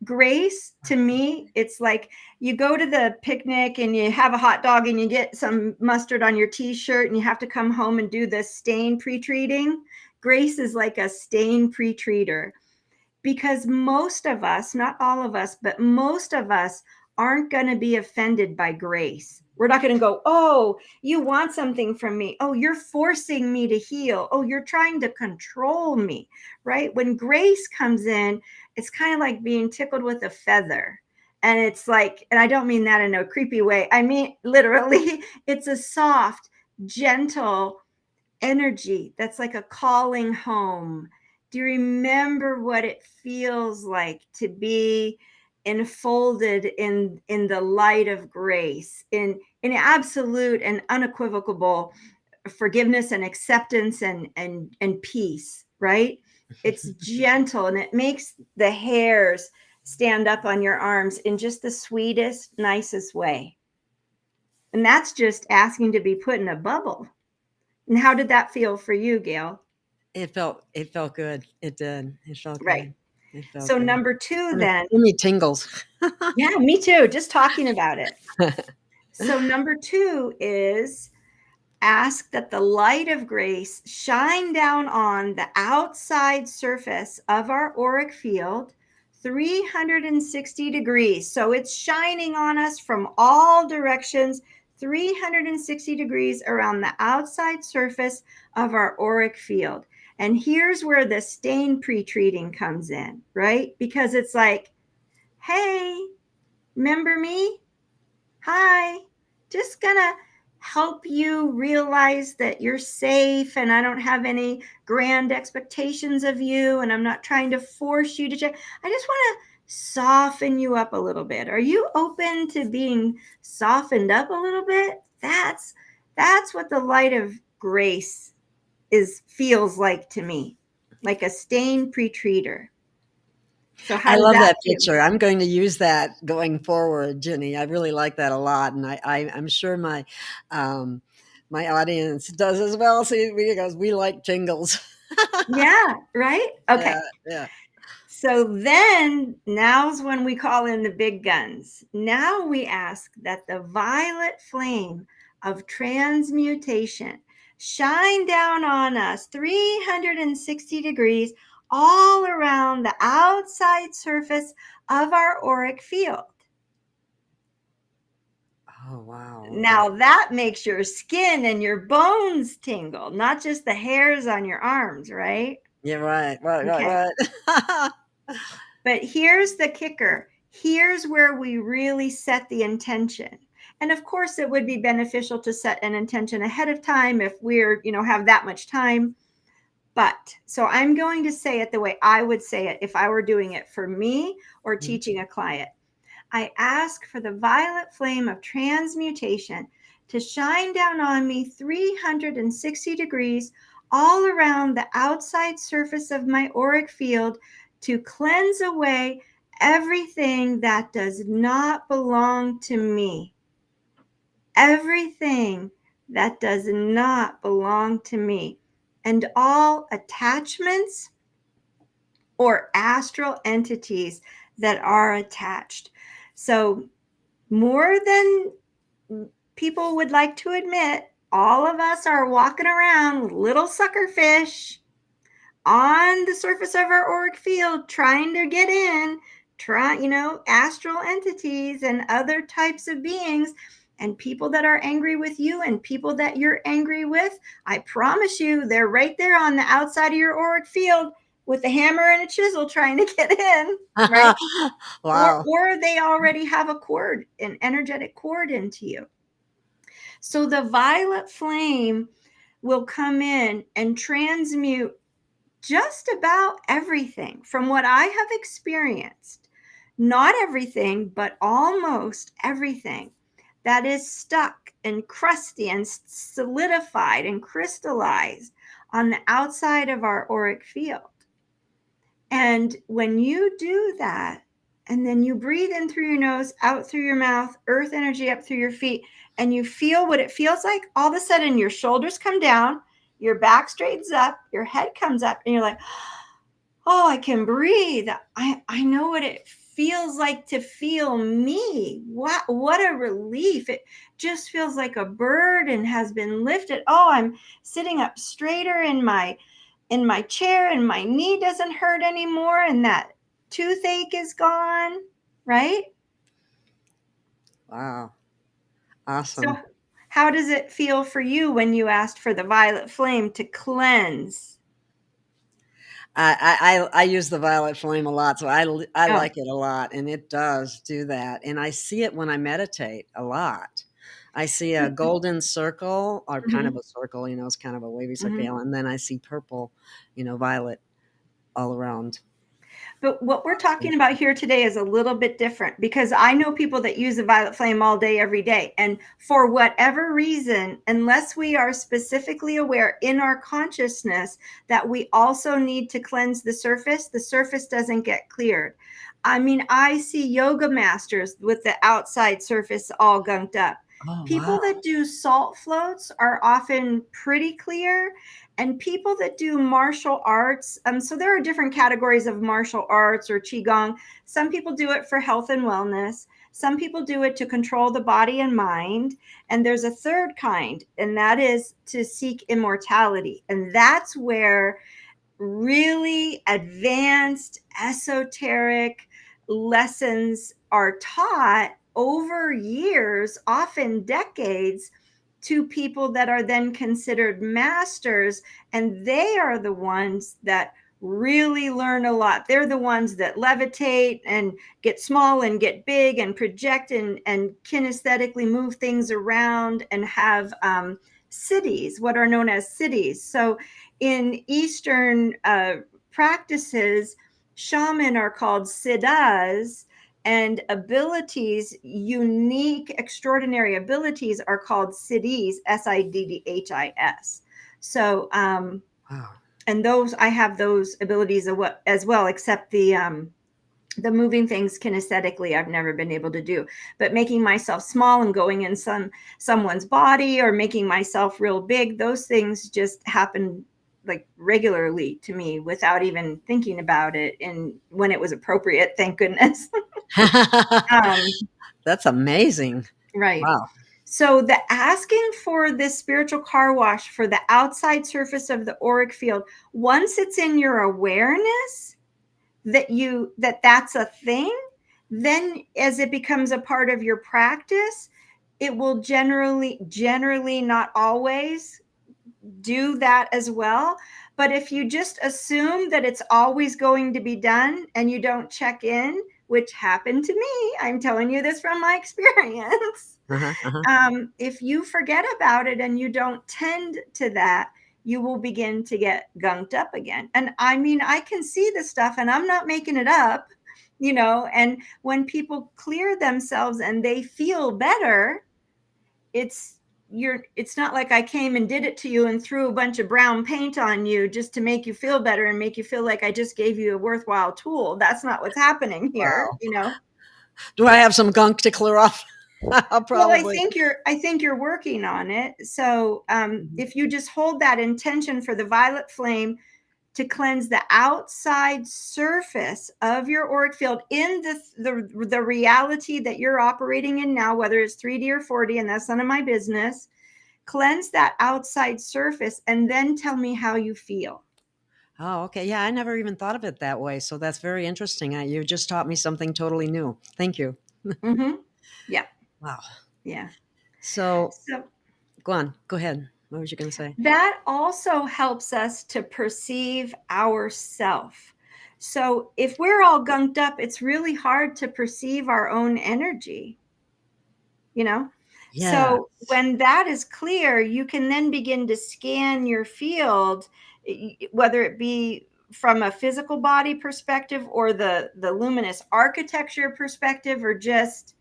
Speaker 2: Grace, to me, it's like you go to the picnic and you have a hot dog and you get some mustard on your t-shirt and you have to come home and do the stain pre-treating. Grace is like a stain pre-treater because most of us, not all of us, but most of us aren't going to be offended by grace. We're not going to go, oh, you want something from me. Oh, you're forcing me to heal. Oh, you're trying to control me, right? When grace comes in, it's kind of like being tickled with a feather. And it's like, and I don't mean that in a creepy way. I mean, literally, it's a soft, gentle energy that's like a calling home. Do you remember what it feels like to be enfolded in the light of grace, in absolute and unequivocal forgiveness and acceptance and peace, right? It's gentle and it makes the hairs stand up on your arms in just the sweetest, nicest way. And that's just asking to be put in a bubble. And how did that feel for you, Gail?
Speaker 1: It felt good. It did. It felt
Speaker 2: Right.
Speaker 1: good. I felt
Speaker 2: So
Speaker 1: that.
Speaker 2: number two,
Speaker 1: Kind of
Speaker 2: then,
Speaker 1: give me tingles.
Speaker 2: yeah, me too. Just talking about it. So number two is ask that the light of grace shine down on the outside surface of our auric field 360 degrees. So it's shining on us from all directions, 360 degrees around the outside surface of our auric field. And here's where the stain pre-treating comes in, right? Because it's like, hey, remember me? Hi, just gonna help you realize that you're safe and I don't have any grand expectations of you and I'm not trying to force you to change. I just want to soften you up a little bit. Are you open to being softened up a little bit? That's what the light of grace feels like to me, like a stain pre-treater. So how
Speaker 1: I
Speaker 2: does
Speaker 1: love
Speaker 2: that
Speaker 1: that
Speaker 2: feel?
Speaker 1: picture. I'm going to use that going forward, Ginny. I really like that a lot, and I'm sure um, my audience does as well. See, because we like tingles.
Speaker 2: Yeah, right?
Speaker 1: Yeah,
Speaker 2: Okay.
Speaker 1: yeah.
Speaker 2: So then now's when we call in the big guns. Now we ask that the violet flame of transmutation shine down on us 360 degrees all around the outside surface of our auric field.
Speaker 1: Oh, wow. Okay.
Speaker 2: Now that makes your skin and your bones tingle, not just the hairs on your arms, right?
Speaker 1: Yeah, right, right, right,
Speaker 2: Okay.
Speaker 1: right.
Speaker 2: But here's the kicker. Here's where we really set the intention. And of course, it would be beneficial to set an intention ahead of time if we're, have that much time. But so I'm going to say it the way I would say it if I were doing it for me or
Speaker 1: Mhm.
Speaker 2: teaching a client. I ask for the violet flame of transmutation to shine down on me 360 degrees all around the outside surface of my auric field to cleanse away everything that does not belong to me. Everything that does not belong to me. And all attachments or astral entities that are attached. So more than people would like to admit, all of us are walking around with little sucker fish on the surface of our auric field trying to get in, astral entities and other types of beings and people that are angry with you and people that you're angry with. I promise you, they're right there on the outside of your auric field with a hammer and a chisel trying to get in, right?
Speaker 1: Wow.
Speaker 2: Or they already have an energetic cord into you. So the violet flame will come in and transmute just about everything from what I have experienced. Not everything, but almost everything that is stuck and crusty and solidified and crystallized on the outside of our auric field. And when you do that, and then you breathe in through your nose, out through your mouth, earth energy up through your feet, and you feel what it feels like, all of a sudden your shoulders come down, your back straightens up, your head comes up, and you're like, oh, I can breathe. I know what it feels like to feel me. What a relief. It just feels like a burden has been lifted. Oh, I'm sitting up straighter in my chair and my knee doesn't hurt anymore and that toothache is gone, right?
Speaker 1: Wow.
Speaker 2: So
Speaker 1: Awesome.
Speaker 2: how does it feel for you when you asked for the violet flame to cleanse?
Speaker 1: I use the violet flame a lot, so I
Speaker 2: Oh,
Speaker 1: like it a lot, and it does do that, and I see it when I meditate a lot. I see a golden circle or kind of
Speaker 2: mm-hmm,
Speaker 1: a circle, it's kind of a wavy
Speaker 2: mm-hmm.
Speaker 1: circle, and then I see purple, violet all around.
Speaker 2: But what we're talking about here today is a little bit different because I know people that use the violet flame all day, every day. And for whatever reason, unless we are specifically aware in our consciousness that we also need to cleanse the surface doesn't get cleared. I mean, I see yoga masters with the outside surface all gunked up.
Speaker 1: Oh, wow.
Speaker 2: People that do salt floats are often pretty clear. And people that do martial arts, so there are different categories of martial arts or qigong. Some people do it for health and wellness. Some people do it to control the body and mind. And there's a third kind, and that is to seek immortality. And that's where really advanced esoteric lessons are taught over years, often decades, to people that are then considered masters. And they are the ones that really learn a lot. They're the ones that levitate and get small and get big and project and kinesthetically move things around and have cities, what are known as cities. So in Eastern practices, shaman are called siddhas, and abilities, unique, extraordinary abilities, are called siddhis, siddhis. So,
Speaker 1: Wow.
Speaker 2: and those, I have those abilities as well, except the moving things kinesthetically I've never been able to do, but making myself small and going in someone's body or making myself real big, those things just happen like regularly to me without even thinking about it, and when it was appropriate, thank goodness. um,
Speaker 1: That's amazing.
Speaker 2: right.
Speaker 1: Wow.
Speaker 2: So the asking for this spiritual car wash for the outside surface of the auric field, once it's in your awareness that's a thing, then as it becomes a part of your practice, it will generally, not always, do that as well. But if you just assume that it's always going to be done and you don't check in, which happened to me, I'm telling you this from my experience. If you forget about it and you don't tend to that, you will begin to get gunked up again. And I mean, I can see this stuff and I'm not making it up, and when people clear themselves and they feel better, it's it's not like I came and did it to you and threw a bunch of brown paint on you just to make you feel better and make you feel like I just gave you a worthwhile tool. That's not what's happening here,
Speaker 1: Wow. Do I have some gunk to clear off?
Speaker 2: Well,
Speaker 1: Probably.
Speaker 2: I think you're working on it. So if you just hold that intention for the violet flame to cleanse the outside surface of your auric field in the reality that you're operating in now, whether it's 3D or 4D, and that's none of my business, cleanse that outside surface and then tell me how you feel.
Speaker 1: Oh, okay. Yeah, I never even thought of it that way. So that's very interesting. You just taught me something totally new. Thank you.
Speaker 2: Mm-hmm. Yeah.
Speaker 1: Wow.
Speaker 2: Yeah.
Speaker 1: So
Speaker 2: So
Speaker 1: go on. Go ahead. What was you going to say?
Speaker 2: that also helps us to perceive ourself. So if we're all gunked up, it's really hard to perceive our own energy, you know?
Speaker 1: Yeah.
Speaker 2: So when that is clear, you can then begin to scan your field, whether it be from a physical body perspective or the luminous architecture perspective, or just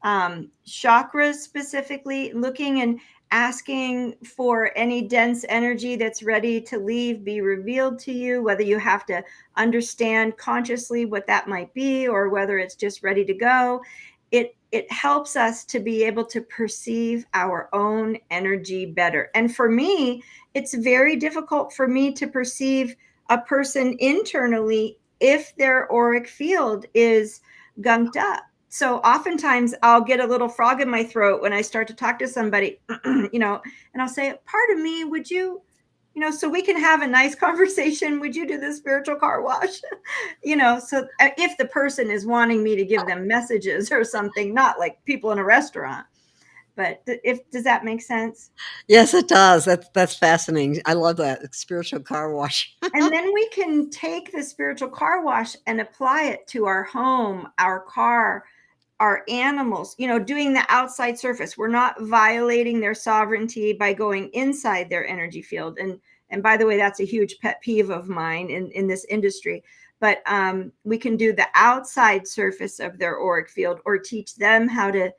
Speaker 2: chakras specifically, looking and asking for any dense energy that's ready to leave be revealed to you, whether you have to understand consciously what that might be or whether it's just ready to go. It helps us to be able to perceive our own energy better. And for me, it's very difficult for me to perceive a person internally if their auric field is gunked up. So oftentimes I'll get a little frog in my throat when I start to talk to somebody, and I'll say, part of me, would you, so we can have a nice conversation, would you do the spiritual car wash? So if the person is wanting me to give them messages or something, not like people in a restaurant. But does that make sense?
Speaker 1: Yes, it does. That's fascinating. I love that spiritual car wash.
Speaker 2: And then we can take the spiritual car wash and apply it to our home, our car, our animals, doing the outside surface. We're not violating their sovereignty by going inside their energy field. And by the way, that's a huge pet peeve of mine in this industry. But we can do the outside surface of their auric field or teach them how to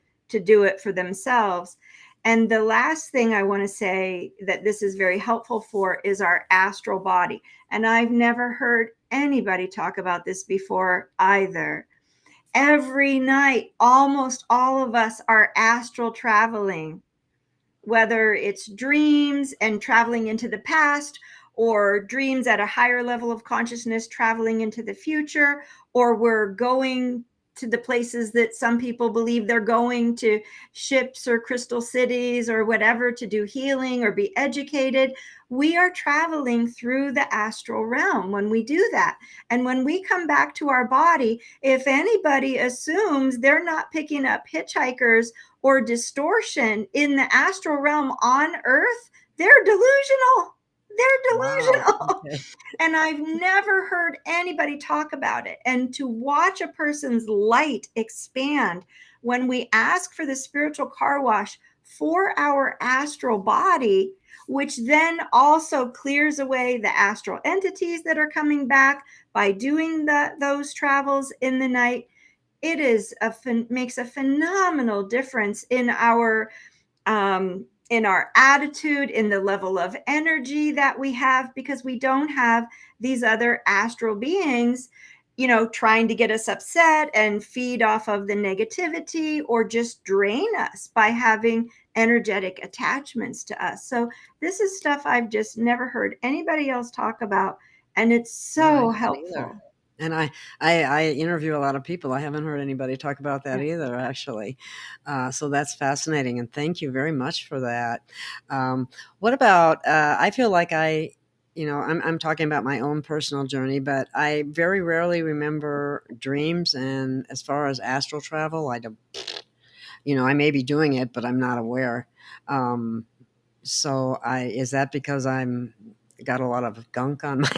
Speaker 2: do it for themselves. And the last thing I want to say that this is very helpful for is our astral body. And I've never heard anybody talk about this before either. Every night, almost all of us are astral traveling. whether it's dreams and traveling into the past, or dreams at a higher level of consciousness traveling into the future, or we're going to the places that some people believe they're going to, ships or crystal cities or whatever, to do healing or be educated. We are traveling through the astral realm when we do that. And when we come back to our body, if anybody assumes they're not picking up hitchhikers or distortion in the astral realm on Earth, they're delusional. They're
Speaker 1: Wow.
Speaker 2: delusional.
Speaker 1: Okay.
Speaker 2: And I've never heard anybody talk about it. And to watch a person's light expand when we ask for the spiritual car wash for our astral body, which then also clears away the astral entities that are coming back by doing those travels in the night. It makes a phenomenal difference in our attitude, in the level of energy that we have, because we don't have these other astral beings, trying to get us upset and feed off of the negativity or just drain us by having energetic attachments to us. So this is stuff I've just never heard anybody else talk about, and it's
Speaker 1: No, I
Speaker 2: so
Speaker 1: haven't either.
Speaker 2: helpful.
Speaker 1: And I interview a lot of people. I haven't heard anybody talk about that
Speaker 2: Yeah.
Speaker 1: either, actually. So that's fascinating, and thank you very much for that. What about? I feel like I'm talking about my own personal journey, but I very rarely remember dreams. And as far as astral travel, I don't. I may be doing it, but I'm not aware. Um, so is that because I'm got a lot of gunk on my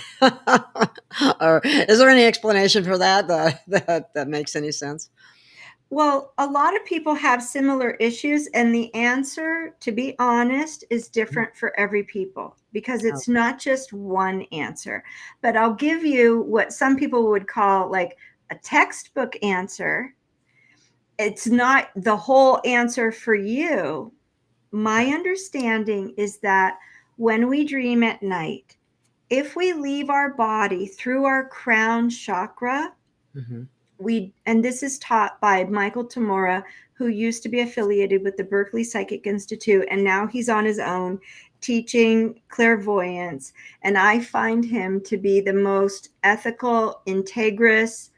Speaker 1: or is there any explanation for that makes any sense?
Speaker 2: Well, a lot of people have similar issues, and the answer, to be honest, is different for every people, because it's
Speaker 1: Okay.
Speaker 2: not just one answer. But I'll give you what some people would call like a textbook answer. It's not the whole answer for you. My
Speaker 1: Okay.
Speaker 2: understanding is that when we dream at night, if we leave our body through our crown chakra,
Speaker 1: Hmm.
Speaker 2: and this is taught by Michael Tamura, who used to be affiliated with the Berkeley Psychic Institute, and now he's on his own teaching clairvoyance. And I find him to be the most ethical, integrous,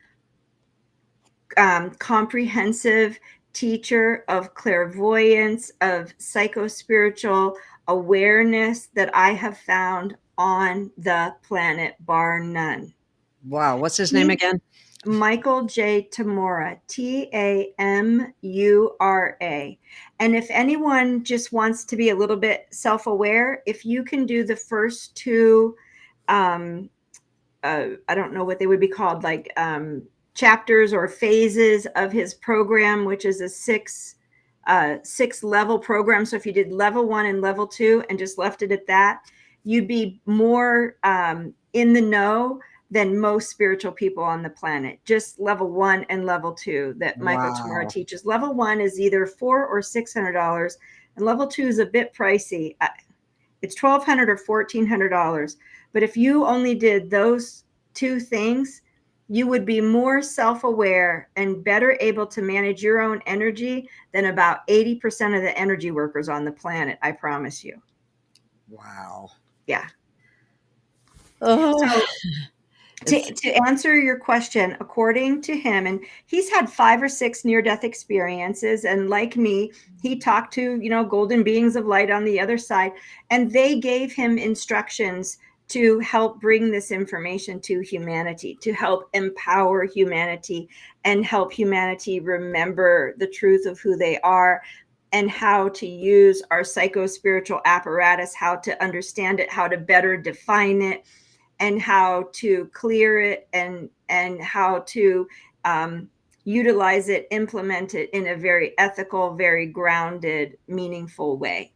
Speaker 2: comprehensive teacher of clairvoyance, of psychospiritual awareness that I have found on the planet, bar none.
Speaker 1: Wow, what's his name
Speaker 2: He
Speaker 1: again?
Speaker 2: Michael J. Tamura, Tamura. And if anyone just wants to be a little bit self aware, if you can do the first two, um, I don't know what they would be called, like chapters or phases of his program, which is a six level program. So if you did level 1 and level 2 and just left it at that, you'd be more in the know than most spiritual people on the planet. Just level 1 and level 2 that Michael Tamura
Speaker 1: Wow.
Speaker 2: teaches. Level 1 is either $400 or $600, and level 2 is a bit pricey. It's $1,200 or $1,400. But if you only did those two things, you would be more self-aware and better able to manage your own energy than about 80% of the energy workers on the planet, I promise you.
Speaker 1: Wow.
Speaker 2: Yeah.
Speaker 1: Oh,
Speaker 2: So
Speaker 1: it's
Speaker 2: to answer your question, according to him, and he's had 5 or 6 near-death experiences, and like me, he talked to golden beings of light on the other side, and they gave him instructions to help bring this information to humanity, to help empower humanity and help humanity remember the truth of who they are, and how to use our psycho-spiritual apparatus, how to understand it, how to better define it, and how to clear it, and how to utilize it, implement it in a very ethical, very grounded, meaningful way.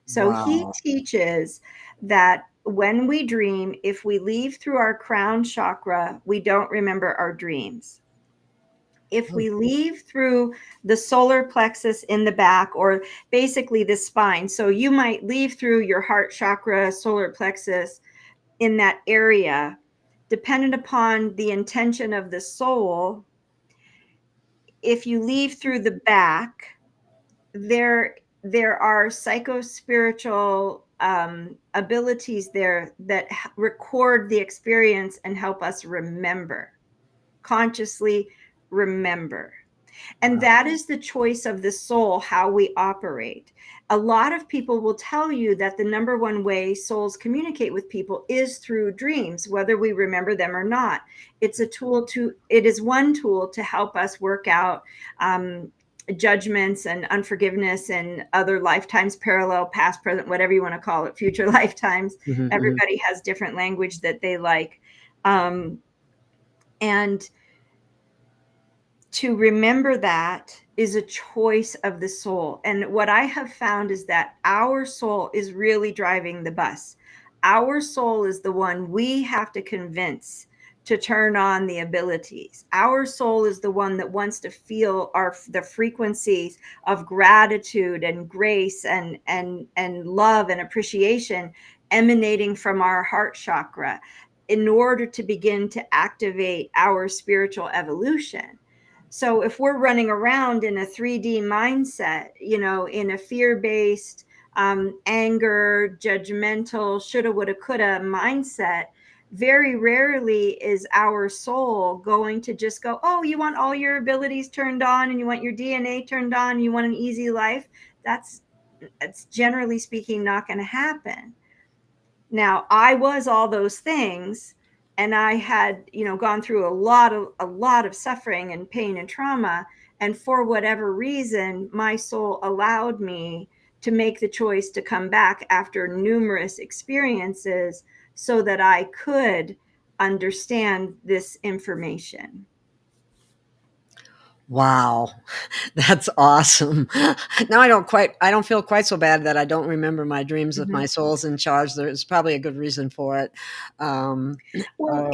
Speaker 2: So he
Speaker 1: wow.
Speaker 2: teaches that when we dream, if we leave through our crown chakra, we don't remember our dreams. If
Speaker 1: Oh,
Speaker 2: we leave through the solar plexus in the back, or basically the spine, so you might leave through your heart chakra, solar plexus, in that area, dependent upon the intention of the soul. If you leave through the back, there there are psycho-spiritual abilities there that record the experience and help us remember, consciously remember. And
Speaker 1: Wow.
Speaker 2: that is the choice of the soul, how we operate. A lot of people will tell you that the number one way souls communicate with people is through dreams, whether we remember them or not. It is one tool to help us work out judgments and unforgiveness and other lifetimes, parallel, past, present, whatever you want to call it, future lifetimes.
Speaker 1: Mm-hmm, mm-hmm.
Speaker 2: Everybody has different language that they like. And to remember that is a choice of the soul. And what I have found is that our soul is really driving the bus. Our soul is the one we have to convince to turn on the abilities. Our soul is the one that wants to feel the frequencies of gratitude and grace and love and appreciation emanating from our heart chakra in order to begin to activate our spiritual evolution. So if we're running around in a 3D mindset, in a fear-based, anger, judgmental, shoulda, woulda, coulda mindset, very rarely is our soul going to just go, oh, you want all your abilities turned on and you want your DNA turned on, and you want an easy life. That's generally speaking not going to happen. Now, I was all those things, and I had, gone through a lot of suffering and pain and trauma, and for whatever reason, my soul allowed me to make the choice to come back after numerous experiences so that I could understand this information.
Speaker 1: Wow. That's awesome. Now I don't feel quite so bad that I don't remember my dreams. If my
Speaker 2: Mhm.
Speaker 1: soul's in charge, there's probably a good reason for it.
Speaker 2: Well,
Speaker 1: Uh,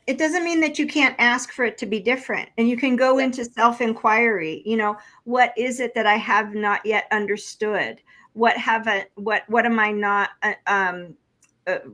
Speaker 2: it doesn't mean that you can't ask for it to be different. And you can go
Speaker 1: yeah.
Speaker 2: into self-inquiry, what is it that I have not yet understood? What am I not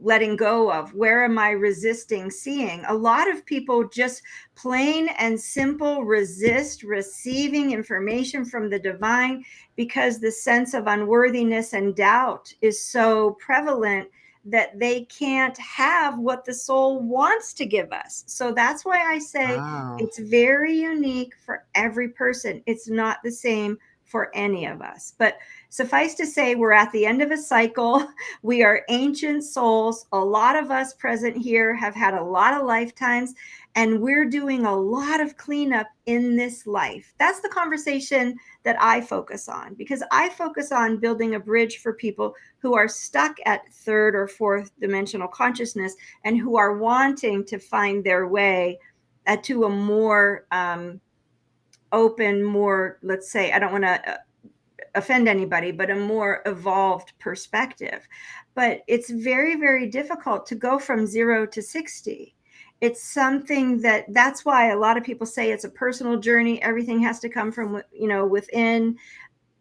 Speaker 2: letting go of? Where am I resisting seeing? A lot of people just plain and simple resist receiving information from the divine because the sense of unworthiness and doubt is so prevalent that they can't have what the soul wants to give us. So that's why I say
Speaker 1: Wow.
Speaker 2: it's very unique for every person. It's not the same for any of us. But suffice to say, we're at the end of a cycle. We are ancient souls. A lot of us present here have had a lot of lifetimes, and we're doing a lot of cleanup in this life. That's the conversation that I focus on, because I focus on building a bridge for people who are stuck at third or fourth dimensional consciousness and who are wanting to find their way to a more open, more, let's say, I don't want to offend anybody, but a more evolved perspective. But it's very, very difficult to go from 0 to 60. It's something that's why a lot of people say it's a personal journey. Everything has to come from, within,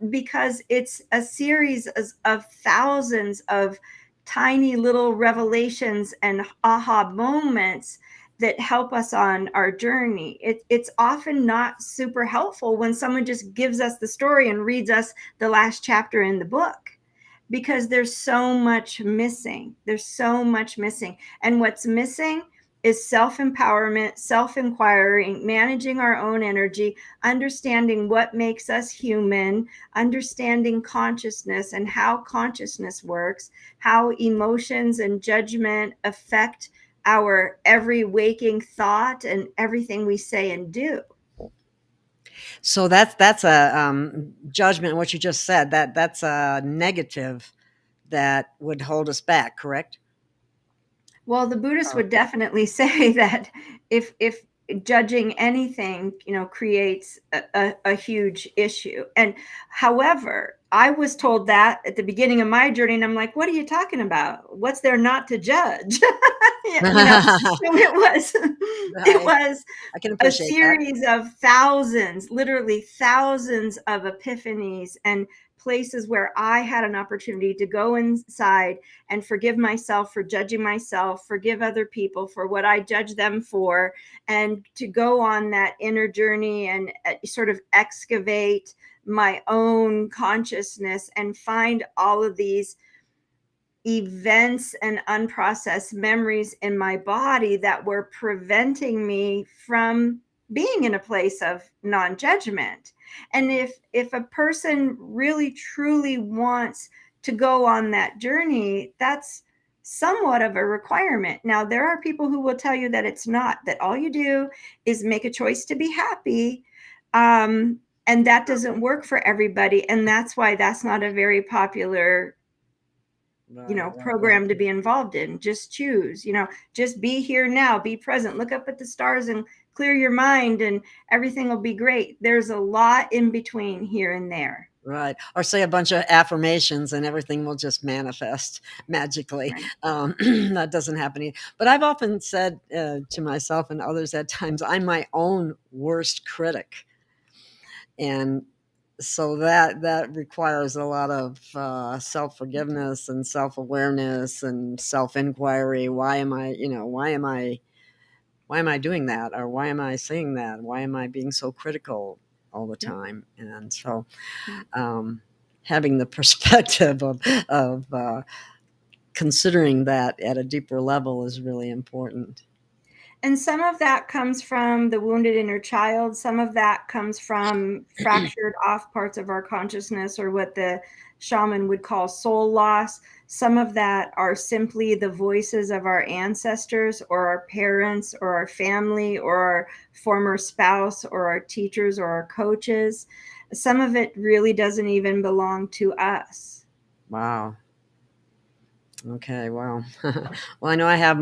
Speaker 2: because it's a series of thousands of tiny little revelations and aha moments that help us on our journey. It's often not super helpful when someone just gives us the story and reads us the last chapter in the book, because there's so much missing. There's so much missing. And what's missing is self-empowerment, self-inquiring, managing our own energy, understanding what makes us human, understanding consciousness and how consciousness works, how emotions and judgment affect our every waking thought and everything we say and do.
Speaker 1: So that's a judgment. What you just said, that's a negative that would hold us back. Correct?
Speaker 2: Well, the Buddhists
Speaker 1: Oh.
Speaker 2: would definitely say that if judging anything, creates a huge issue. And however, I was told that at the beginning of my journey, and I'm like, what are you talking about? What's there not to judge? So it
Speaker 1: I,
Speaker 2: was
Speaker 1: I can
Speaker 2: a
Speaker 1: appreciate that.
Speaker 2: series of thousands, literally thousands of epiphanies and places where I had an opportunity to go inside and forgive myself for judging myself, forgive other people for what I judge them for, and to go on that inner journey and sort of excavate my own consciousness and find all of these events and unprocessed memories in my body that were preventing me from being in a place of non-judgment. And if a person really truly wants to go on that journey, that's somewhat of a requirement. Now, there are people who will tell you that it's not, that all you do is make a choice to be happy. And that doesn't work for everybody. And that's why that's not a very popular program to be involved in. Just choose, just be here now, be present, look up at the stars and clear your mind and everything will be great. There's a lot in between here and there.
Speaker 1: Right. Or say a bunch of affirmations and everything will just manifest magically. Right. That doesn't happen either. But I've often said to myself and others at times, I'm my own worst critic. And so that requires a lot of self-forgiveness and self-awareness and self-inquiry. Why am I doing that? Or why am I saying that? Why am I being so critical all the time? And so having the perspective of considering that at a deeper level is really important.
Speaker 2: And some of that comes from the wounded inner child. Some of that comes from fractured off parts of our consciousness, or what the shaman would call soul loss. Some of that are simply the voices of our ancestors or our parents or our family or our former spouse or our teachers or our coaches. Some of it really doesn't even belong to us.
Speaker 1: Wow. Okay, well, well, I know I have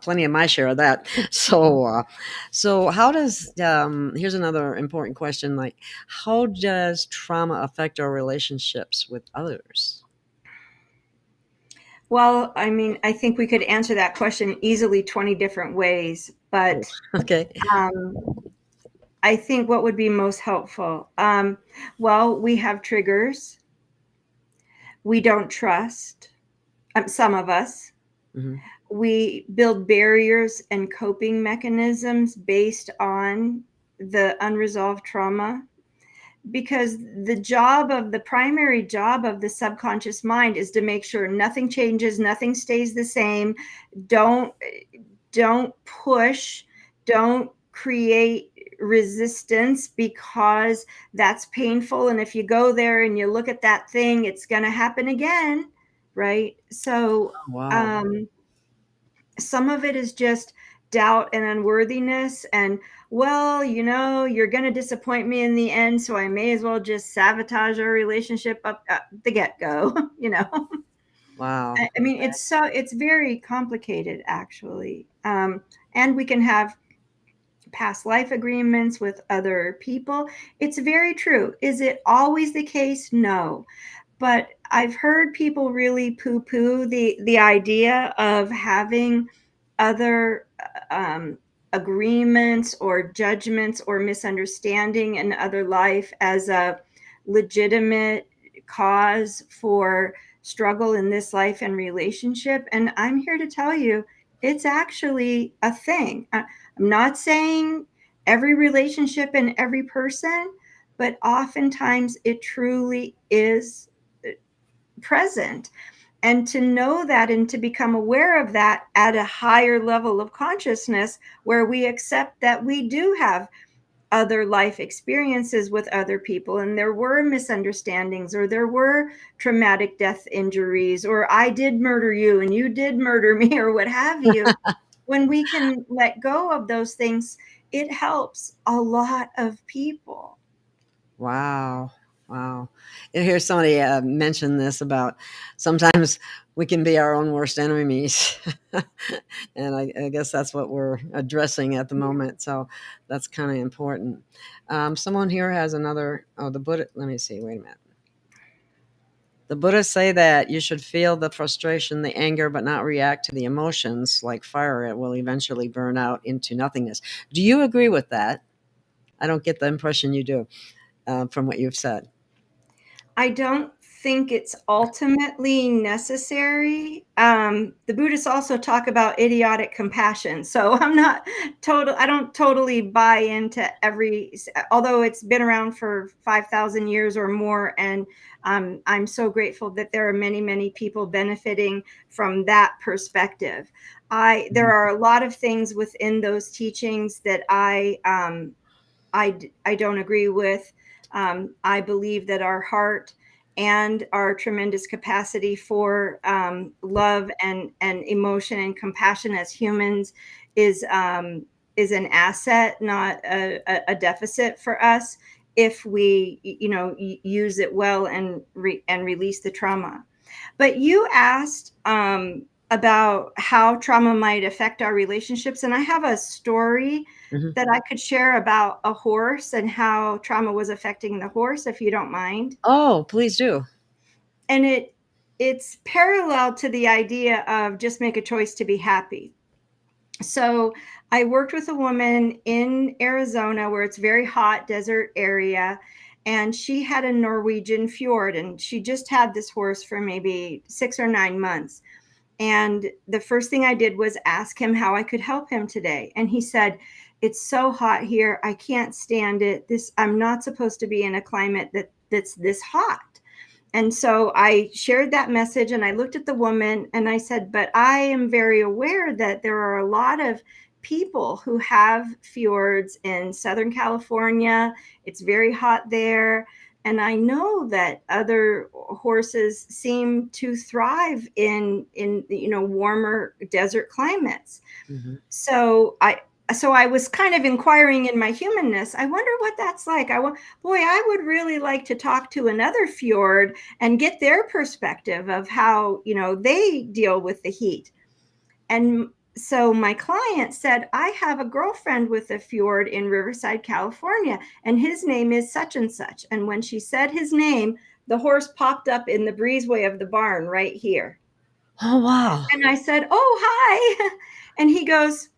Speaker 1: plenty of my share of that. So how does, here's another important question, like, how does trauma affect our relationships with others?
Speaker 2: Well, I mean, I think we could answer that question easily 20 different ways, but
Speaker 1: okay.
Speaker 2: I think what would be most helpful? Well, we have triggers. We don't trust, some of us. Mm-hmm. We build barriers and coping mechanisms based on the unresolved trauma, because the primary job of the subconscious mind is to make sure nothing changes, nothing stays the same. Don't push, don't create resistance, because that's painful. And if you go there and you look at that thing, it's going to happen again. Right. So, wow. Some of it is just doubt and unworthiness. And, well, you're going to disappoint me in the end, so I may as well just sabotage our relationship up the get-go,
Speaker 1: Wow.
Speaker 2: I mean, it's very complicated, actually. And we can have past life agreements with other people. It's very true. Is it always the case? No. But I've heard people really poo-poo the idea of having other agreements or judgments or misunderstanding in other life as a legitimate cause for struggle in this life and relationship. And I'm here to tell you, it's actually a thing. I'm not saying every relationship and every person, but oftentimes it truly is present. And to know that and to become aware of that at a higher level of consciousness, where we accept that we do have other life experiences with other people, and there were misunderstandings, or there were traumatic death injuries, or I did murder you and you did murder me, or what have you. When we can let go of those things, it helps a lot of people.
Speaker 1: Wow. Wow. And here's somebody mentioned this about sometimes we can be our own worst enemies. And I guess that's what we're addressing at the moment. So that's kind of important. Someone here has another, the Buddha, let me see, wait a minute. The Buddhists say that you should feel the frustration, the anger, but not react to the emotions like fire. It will eventually burn out into nothingness. Do you agree with that? I don't get the impression you do from what you've said.
Speaker 2: I don't think it's ultimately necessary. The Buddhists also talk about idiotic compassion. So I don't totally buy into although it's been around for 5,000 years or more. And I'm so grateful that there are many, many people benefiting from that perspective. There are a lot of things within those teachings that I don't agree with. I believe that our heart and our tremendous capacity for love and emotion and compassion as humans is an asset, not a deficit for us, if we use it well and release the trauma. But you asked about how trauma might affect our relationships, and I have a story that I could share about a horse and how trauma was affecting the horse, if you don't mind.
Speaker 1: Oh, please do.
Speaker 2: And it's parallel to the idea of just make a choice to be happy. So I worked with a woman in Arizona where it's very hot desert area, and she had a Norwegian fjord, and she just had this horse for maybe 6 or 9 months. And the first thing I did was ask him how I could help him today. And he said, "It's so hot here. I can't stand it. I'm not supposed to be in a climate that's this hot." And so I shared that message, and I looked at the woman and I said, "But I am very aware that there are a lot of people who have fjords in Southern California. It's very hot there. And I know that other horses seem to thrive in warmer desert climates."
Speaker 1: Mm-hmm.
Speaker 2: So I was kind of inquiring in my humanness. I wonder what that's like. I would really like to talk to another fjord and get their perspective of how they deal with the heat. And so my client said, "I have a girlfriend with a fjord in Riverside, California, and his name is such and such." And when she said his name, the horse popped up in the breezeway of the barn right here.
Speaker 1: Oh, wow.
Speaker 2: And I said, "Oh, hi." And he goes,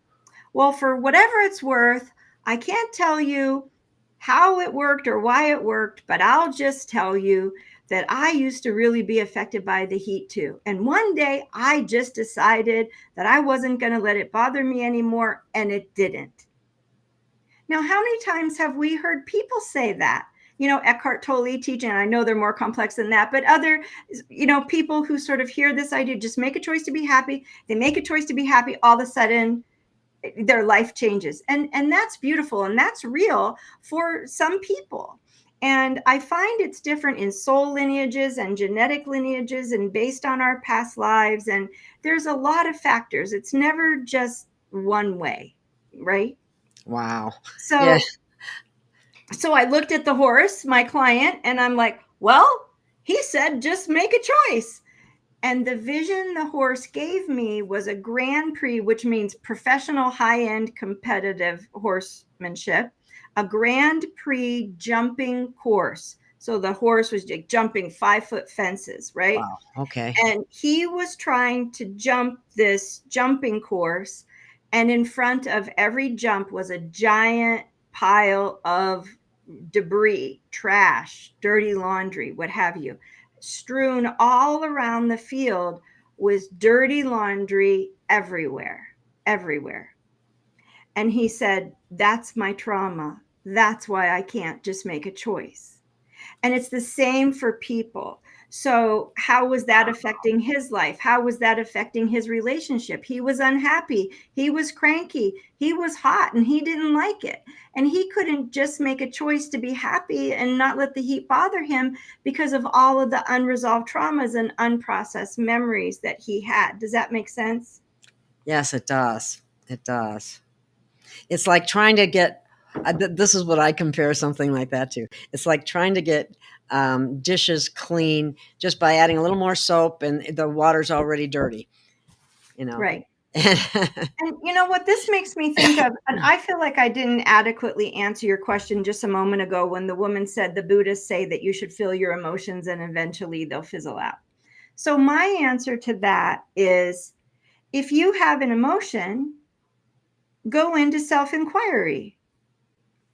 Speaker 2: "Well, for whatever it's worth, I can't tell you how it worked or why it worked, but I'll just tell you that I used to really be affected by the heat too. And one day I just decided that I wasn't going to let it bother me anymore, and it didn't." Now, how many times have we heard people say that? Eckhart Tolle teaching, and I know they're more complex than that, but other, people who sort of hear this idea, just make a choice to be happy. They make a choice to be happy. All of a sudden, their life changes. And that's beautiful. And that's real for some people. And I find it's different in soul lineages and genetic lineages and based on our past lives. And there's a lot of factors. It's never just one way, right?
Speaker 1: Wow. Yeah.
Speaker 2: So I looked at the horse, my client, and I'm like, "Well, he said just make a choice." And the vision the horse gave me was a Grand Prix, which means professional high-end competitive horsemanship, a Grand Prix jumping course. So the horse was jumping 5-foot fences, right?
Speaker 1: Wow. Okay.
Speaker 2: And he was trying to jump this jumping course. And in front of every jump was a giant pile of debris, trash, dirty laundry, what have you, strewn all around the field with dirty laundry everywhere, everywhere. And he said, "That's my trauma. That's why I can't just make a choice." And it's the same for people. So, how was that affecting his life? How was that affecting his relationship? He was unhappy. He was cranky. He was hot and he didn't like it. And he couldn't just make a choice to be happy and not let the heat bother him because of all of the unresolved traumas and unprocessed memories that he had. Does that make sense?
Speaker 1: Yes, it does. It does. It's like trying to get, this is what I compare something like that to. It's like trying to get dishes clean just by adding a little more soap and the water's already dirty,
Speaker 2: Right. And you know what this makes me think of, and I feel like I didn't adequately answer your question just a moment ago when the woman said the Buddhists say that you should feel your emotions and eventually they'll fizzle out. So my answer to that is, if you have an emotion, go into self-inquiry.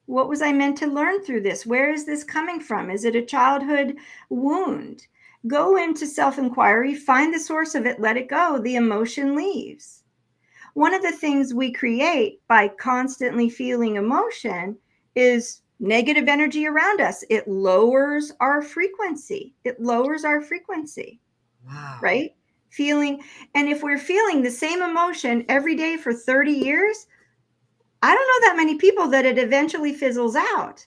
Speaker 2: What was I meant to learn through this? Where is this coming from? Is it a childhood wound? Go into self-inquiry, find the source of it, let it go. The emotion leaves. One of the things we create by constantly feeling emotion is negative energy around us. It lowers our frequency. It lowers our frequency,
Speaker 1: Wow.
Speaker 2: right? Feeling, and if we're feeling the same emotion every day for 30 years, I don't know that many people that it eventually fizzles out.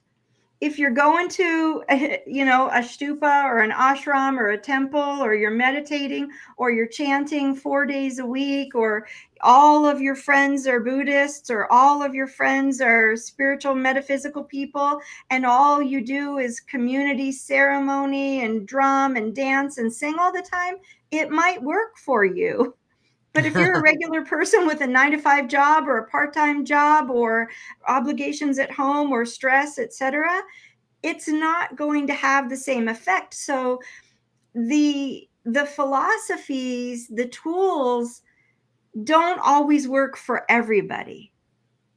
Speaker 2: If you're going to a stupa or an ashram or a temple, or you're meditating, or you're chanting 4 days a week, or all of your friends are Buddhists, or all of your friends are spiritual metaphysical people, and all you do is community ceremony and drum and dance and sing all the time, it might work for you. But if you're a regular person with a 9 to 5 job, or a part-time job, or obligations at home, or stress, etc., it's not going to have the same effect. So the philosophies, the tools don't always work for everybody.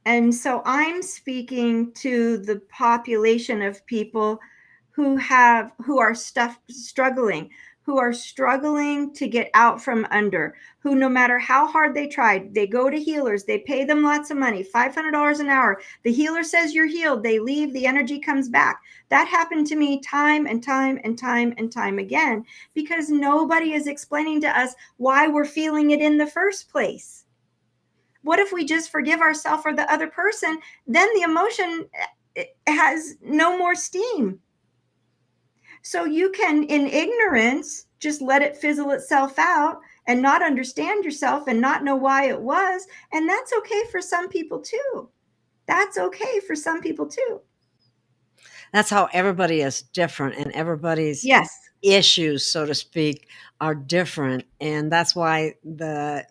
Speaker 2: And so I'm speaking to the population of people who are struggling to get out from under, who, no matter how hard they tried, they go to healers, they pay them lots of money, $500 an hour. The healer says you're healed. They leave, the energy comes back. That happened to me time and time and time and time again, because nobody is explaining to us why we're feeling it in the first place. What if we just forgive ourselves or the other person? Then the emotion has no more steam. So you can, in ignorance, just let it fizzle itself out and not understand yourself and not know why it was. And that's okay for some people too. That's okay for some people too.
Speaker 1: That's how everybody is different, and everybody's
Speaker 2: Yes.
Speaker 1: issues, so to speak, are different. And that's why the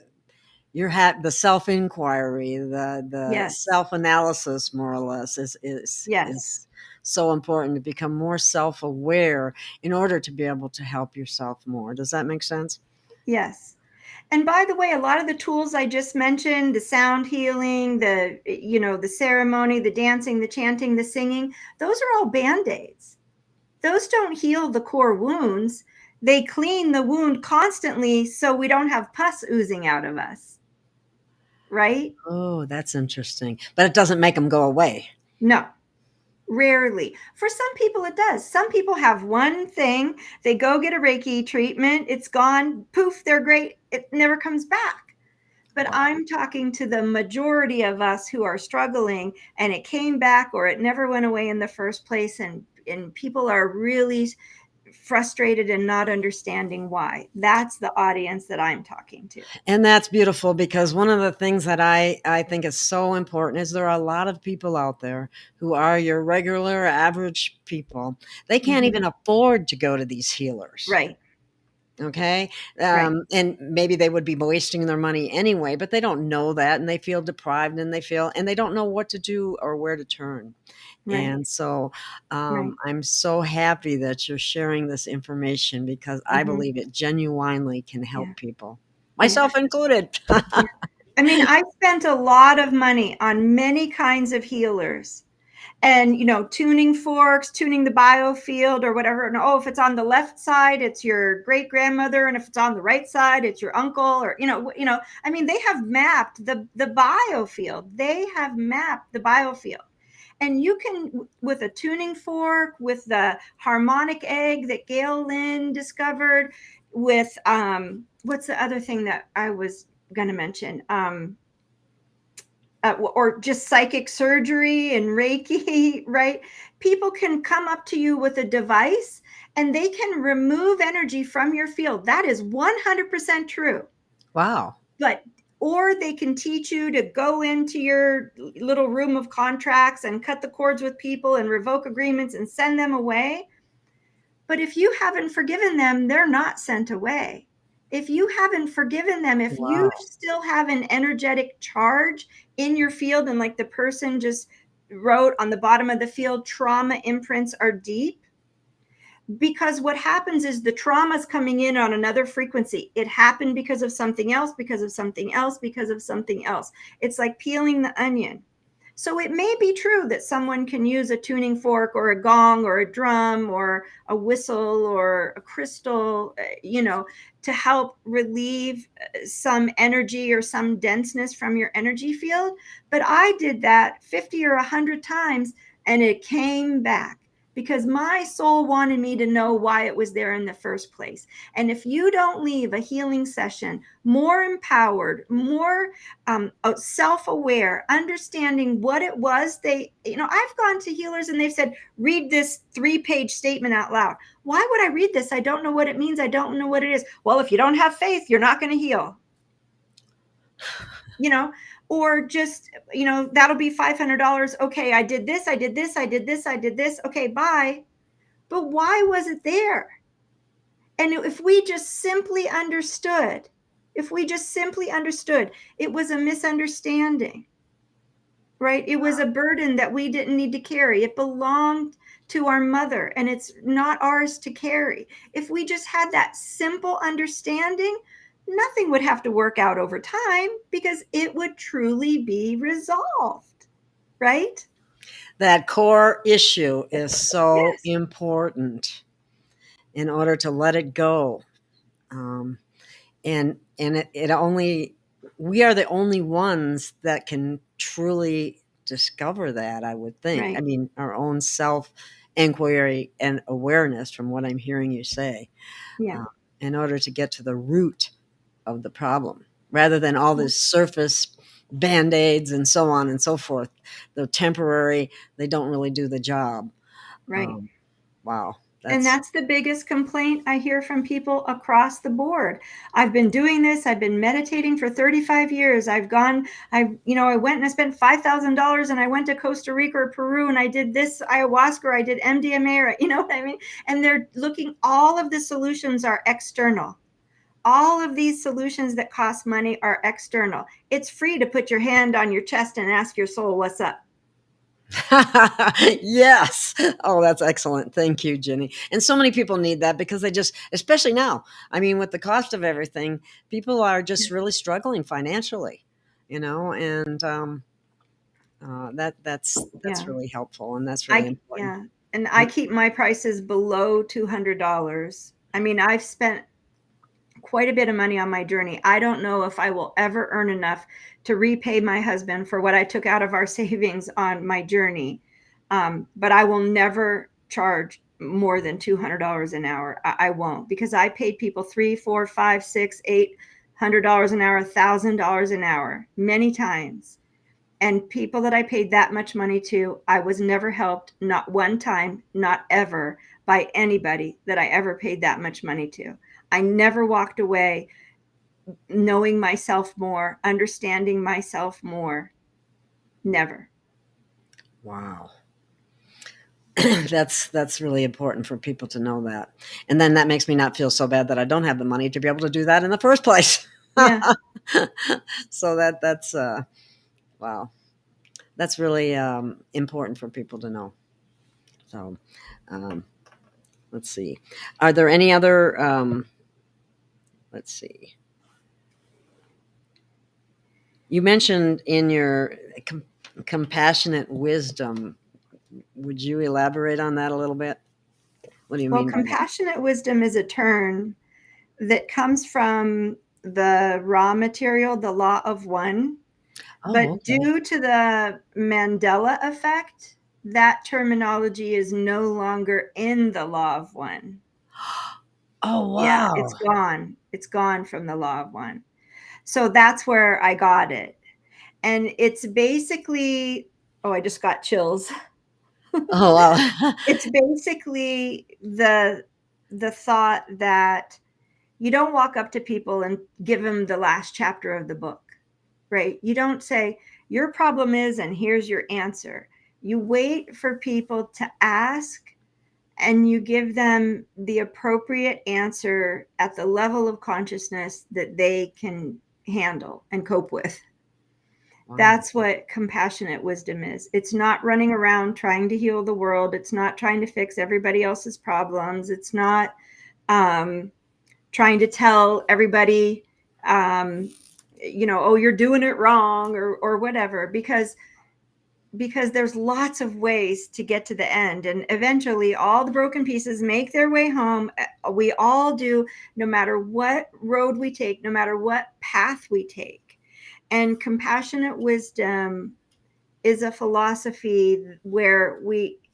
Speaker 1: self-inquiry, the
Speaker 2: Yes.
Speaker 1: self-analysis, more or less,
Speaker 2: Yes.
Speaker 1: is so important, to become more self-aware in order to be able to help yourself more. Does that make sense?
Speaker 2: Yes. And by the way, a lot of the tools I just mentioned, the sound healing, the ceremony, the dancing, the chanting, the singing, those are all band-aids. Those don't heal the core wounds. They clean the wound constantly so we don't have pus oozing out of us. Right?
Speaker 1: Oh, that's interesting. But it doesn't make them go away.
Speaker 2: No, rarely. For some people, it does. Some people have one thing, they go get a Reiki treatment, it's gone, poof, they're great, it never comes back. But
Speaker 1: Wow.
Speaker 2: I'm talking to the majority of us who are struggling, and it came back, or it never went away in the first place, and people are really frustrated and not understanding why. That's the audience that I'm talking to.
Speaker 1: And that's beautiful, because one of the things that I think is so important is there are a lot of people out there who are your regular average people. They can't
Speaker 2: Mm-hmm.
Speaker 1: even afford to go to these healers.
Speaker 2: Right.
Speaker 1: Okay.
Speaker 2: Right.
Speaker 1: And maybe they would be wasting their money anyway, but they don't know that, and they feel deprived, and they don't know what to do or where to turn.
Speaker 2: Right.
Speaker 1: And so
Speaker 2: Right.
Speaker 1: I'm so happy that you're sharing this information, because I
Speaker 2: Mm-hmm.
Speaker 1: believe it genuinely can
Speaker 2: Yeah.
Speaker 1: help people,
Speaker 2: Yeah.
Speaker 1: myself included.
Speaker 2: Yeah. I mean, I spent a lot of money on many kinds of healers, and tuning forks, tuning the biofield or whatever. And if it's on the left side, it's your great grandmother, and if it's on the right side, it's your uncle, or I mean, they have mapped the biofield. They have mapped the biofield. And you can, with a tuning fork, with the harmonic egg that Gail Lynn discovered, with what's the other thing that I was going to mention? Or just psychic surgery and Reiki, right? People can come up to you with a device and they can remove energy from your field. That is 100% true.
Speaker 1: Wow.
Speaker 2: But or they can teach you to go into your little room of contracts and cut the cords with people and revoke agreements and send them away. But if you haven't forgiven them, they're not sent away. If you haven't forgiven them, if you
Speaker 1: Wow.
Speaker 2: still have an energetic charge in your field, and like the person just wrote on the bottom of the field, trauma imprints are deep, because what happens is the trauma is coming in on another frequency. It happened because of something else, because of something else, because of something else. It's like peeling the onion. So it may be true that someone can use a tuning fork or a gong or a drum or a whistle or a crystal, to help relieve some energy or some denseness from your energy field. But I did that 50 or 100 times and it came back because my soul wanted me to know why it was there in the first place. And if you don't leave a healing session more empowered, more self-aware, understanding what it was I've gone to healers and they've said, read this 3-page statement out loud. Why would I read this? I don't know what it means. I don't know what it is. Well, if you don't have faith, you're not going to heal. Or just, that'll be $500. Okay, I did this, I did this, I did this, I did this. Okay, bye. But why was it there? And if we just simply understood, it was a misunderstanding, right? It was a burden that we didn't need to carry. It belonged to our mother and it's not ours to carry. If we just had that simple understanding, nothing would have to work out over time because it would truly be resolved, right?
Speaker 1: That core issue is so
Speaker 2: Yes.
Speaker 1: important in order to let it go. And it only, we are the only ones that can truly discover that, I would think.
Speaker 2: Right.
Speaker 1: I mean, our own self inquiry and awareness, from what I'm hearing you say,
Speaker 2: Yeah.
Speaker 1: in order to get to the root of the problem, rather than all this surface band-aids and so on and so forth. They're temporary. They don't really do the job.
Speaker 2: Right.
Speaker 1: Wow.
Speaker 2: And that's the biggest complaint I hear from people across the board. I've been doing this. I've been meditating for 35 years. I went and I spent $5,000 and I went to Costa Rica or Peru and I did this ayahuasca, or I did MDMA, or, you know what I mean? And they're looking, all of the solutions are external. All of these solutions that cost money are external. It's free to put your hand on your chest and ask your soul, what's up?
Speaker 1: Yes. Oh, that's excellent. Thank you, Ginny. And so many people need that because they just, especially now, I mean, with the cost of everything, people are just really struggling financially, and that's
Speaker 2: Yeah.
Speaker 1: really helpful, and that's really important.
Speaker 2: Yeah. And I keep my prices below $200. I mean, I've spent quite a bit of money on my journey. I don't know if I will ever earn enough to repay my husband for what I took out of our savings on my journey. But I will never charge more than $200 an hour. I won't, because I paid people $300, $400, $500, $600, $800 an hour, $1,000 an hour, many times. And people that I paid that much money to, I was never helped, not one time, not ever, by anybody that I ever paid that much money to. I never walked away knowing myself more, understanding myself more. Never.
Speaker 1: Wow. That's really important for people to know that. And then that makes me not feel so bad that I don't have the money to be able to do that in the first place.
Speaker 2: Yeah.
Speaker 1: So that's wow. That's really important for people to know. So let's see. Are there any other let's see. You mentioned in your compassionate wisdom. Would you elaborate on that a little bit? What do you
Speaker 2: Well,
Speaker 1: mean by that?
Speaker 2: compassionate wisdom is a term that comes from the raw material, the law of one.
Speaker 1: Oh,
Speaker 2: But
Speaker 1: okay.
Speaker 2: due to the Mandela effect, that terminology is no longer in the law of one.
Speaker 1: Oh,
Speaker 2: Yeah,
Speaker 1: wow.
Speaker 2: it's gone. It's gone from the law of one. So that's where I got it. And it's basically, oh, I just got chills.
Speaker 1: Oh, wow.
Speaker 2: It's basically the thought that you don't walk up to people and give them the last chapter of the book, right? You don't say, your problem is, and here's your answer. You wait for people to ask and you give them the appropriate answer at the level of consciousness that they can handle and cope with.
Speaker 1: Wow.
Speaker 2: That's what compassionate wisdom is. It's not running around trying to heal the world. It's not trying to fix everybody else's problems. It's not trying to tell everybody, oh, you're doing it wrong or whatever, because because there's lots of ways to get to the end, and eventually all the broken pieces make their way home. We all do, no matter what road we take, no matter what path we take. And compassionate wisdom is a philosophy where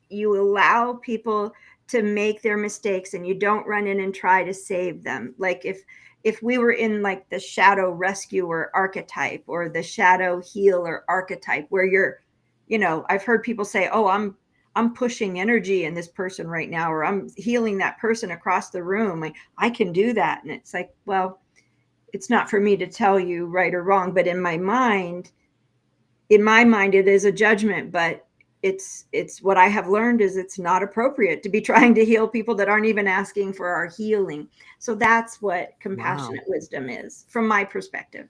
Speaker 2: you allow people to make their mistakes and you don't run in and try to save them. Like if we were in like the shadow rescuer archetype or the shadow healer archetype, where you're, I've heard people say, oh, I'm pushing energy in this person right now, or I'm healing that person across the room, like I can do that. And it's like, well, it's not for me to tell you right or wrong, but in my mind, it is a judgment. But it's what I have learned is it's not appropriate to be trying to heal people that aren't even asking for our healing. So that's what compassionate wisdom is from my perspective.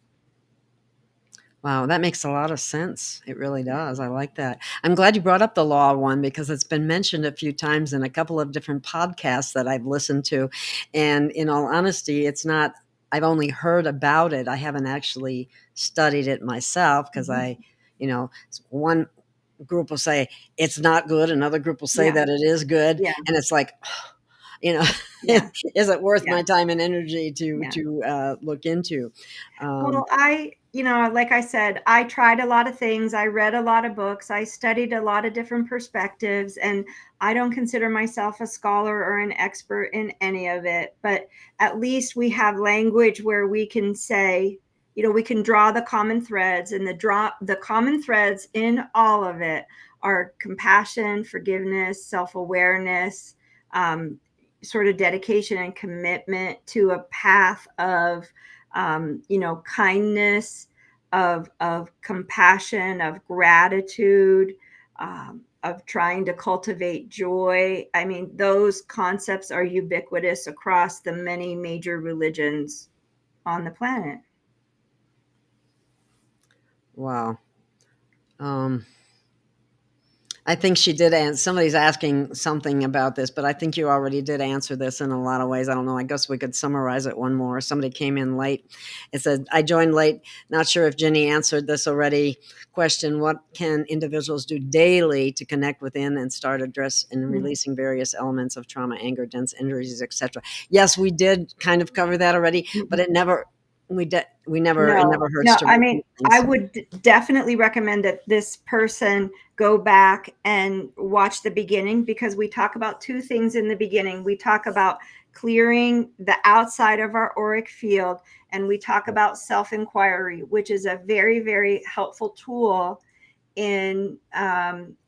Speaker 1: Wow, that makes a lot of sense. It really does. I like that. I'm glad you brought up the law one, because it's been mentioned a few times in a couple of different podcasts that I've listened to. And in all honesty, I've only heard about it. I haven't actually studied it myself, because one group will say it's not good, another group will say that it is good.
Speaker 2: Yeah.
Speaker 1: And it's like,
Speaker 2: Yeah.
Speaker 1: is it worth my time and energy to look into?
Speaker 2: Well, like I said, I tried a lot of things. I read a lot of books. I studied a lot of different perspectives, and I don't consider myself a scholar or an expert in any of it. But at least we have language where we can say, we can draw the common threads, and the common threads in all of it are compassion, forgiveness, self-awareness, sort of dedication and commitment to a path of kindness, of compassion, of gratitude, of trying to cultivate joy. I mean, those concepts are ubiquitous across the many major religions on the planet.
Speaker 1: Wow. I think she did answer. Somebody's asking something about this, but I think you already did answer this in a lot of ways. I don't know. I guess we could summarize it one more. Somebody came in late. It said, I joined late. Not sure if Ginny answered this already. Question, what can individuals do daily to connect within and start address and releasing various elements of trauma, anger, dense injuries, etc.? Yes, we did kind of cover that already, but it never hurts to.
Speaker 2: I mean, I would definitely recommend that this person go back and watch the beginning, because we talk about two things in the beginning. We talk about clearing the outside of our auric field, and we talk about self-inquiry, which is a very, very helpful tool in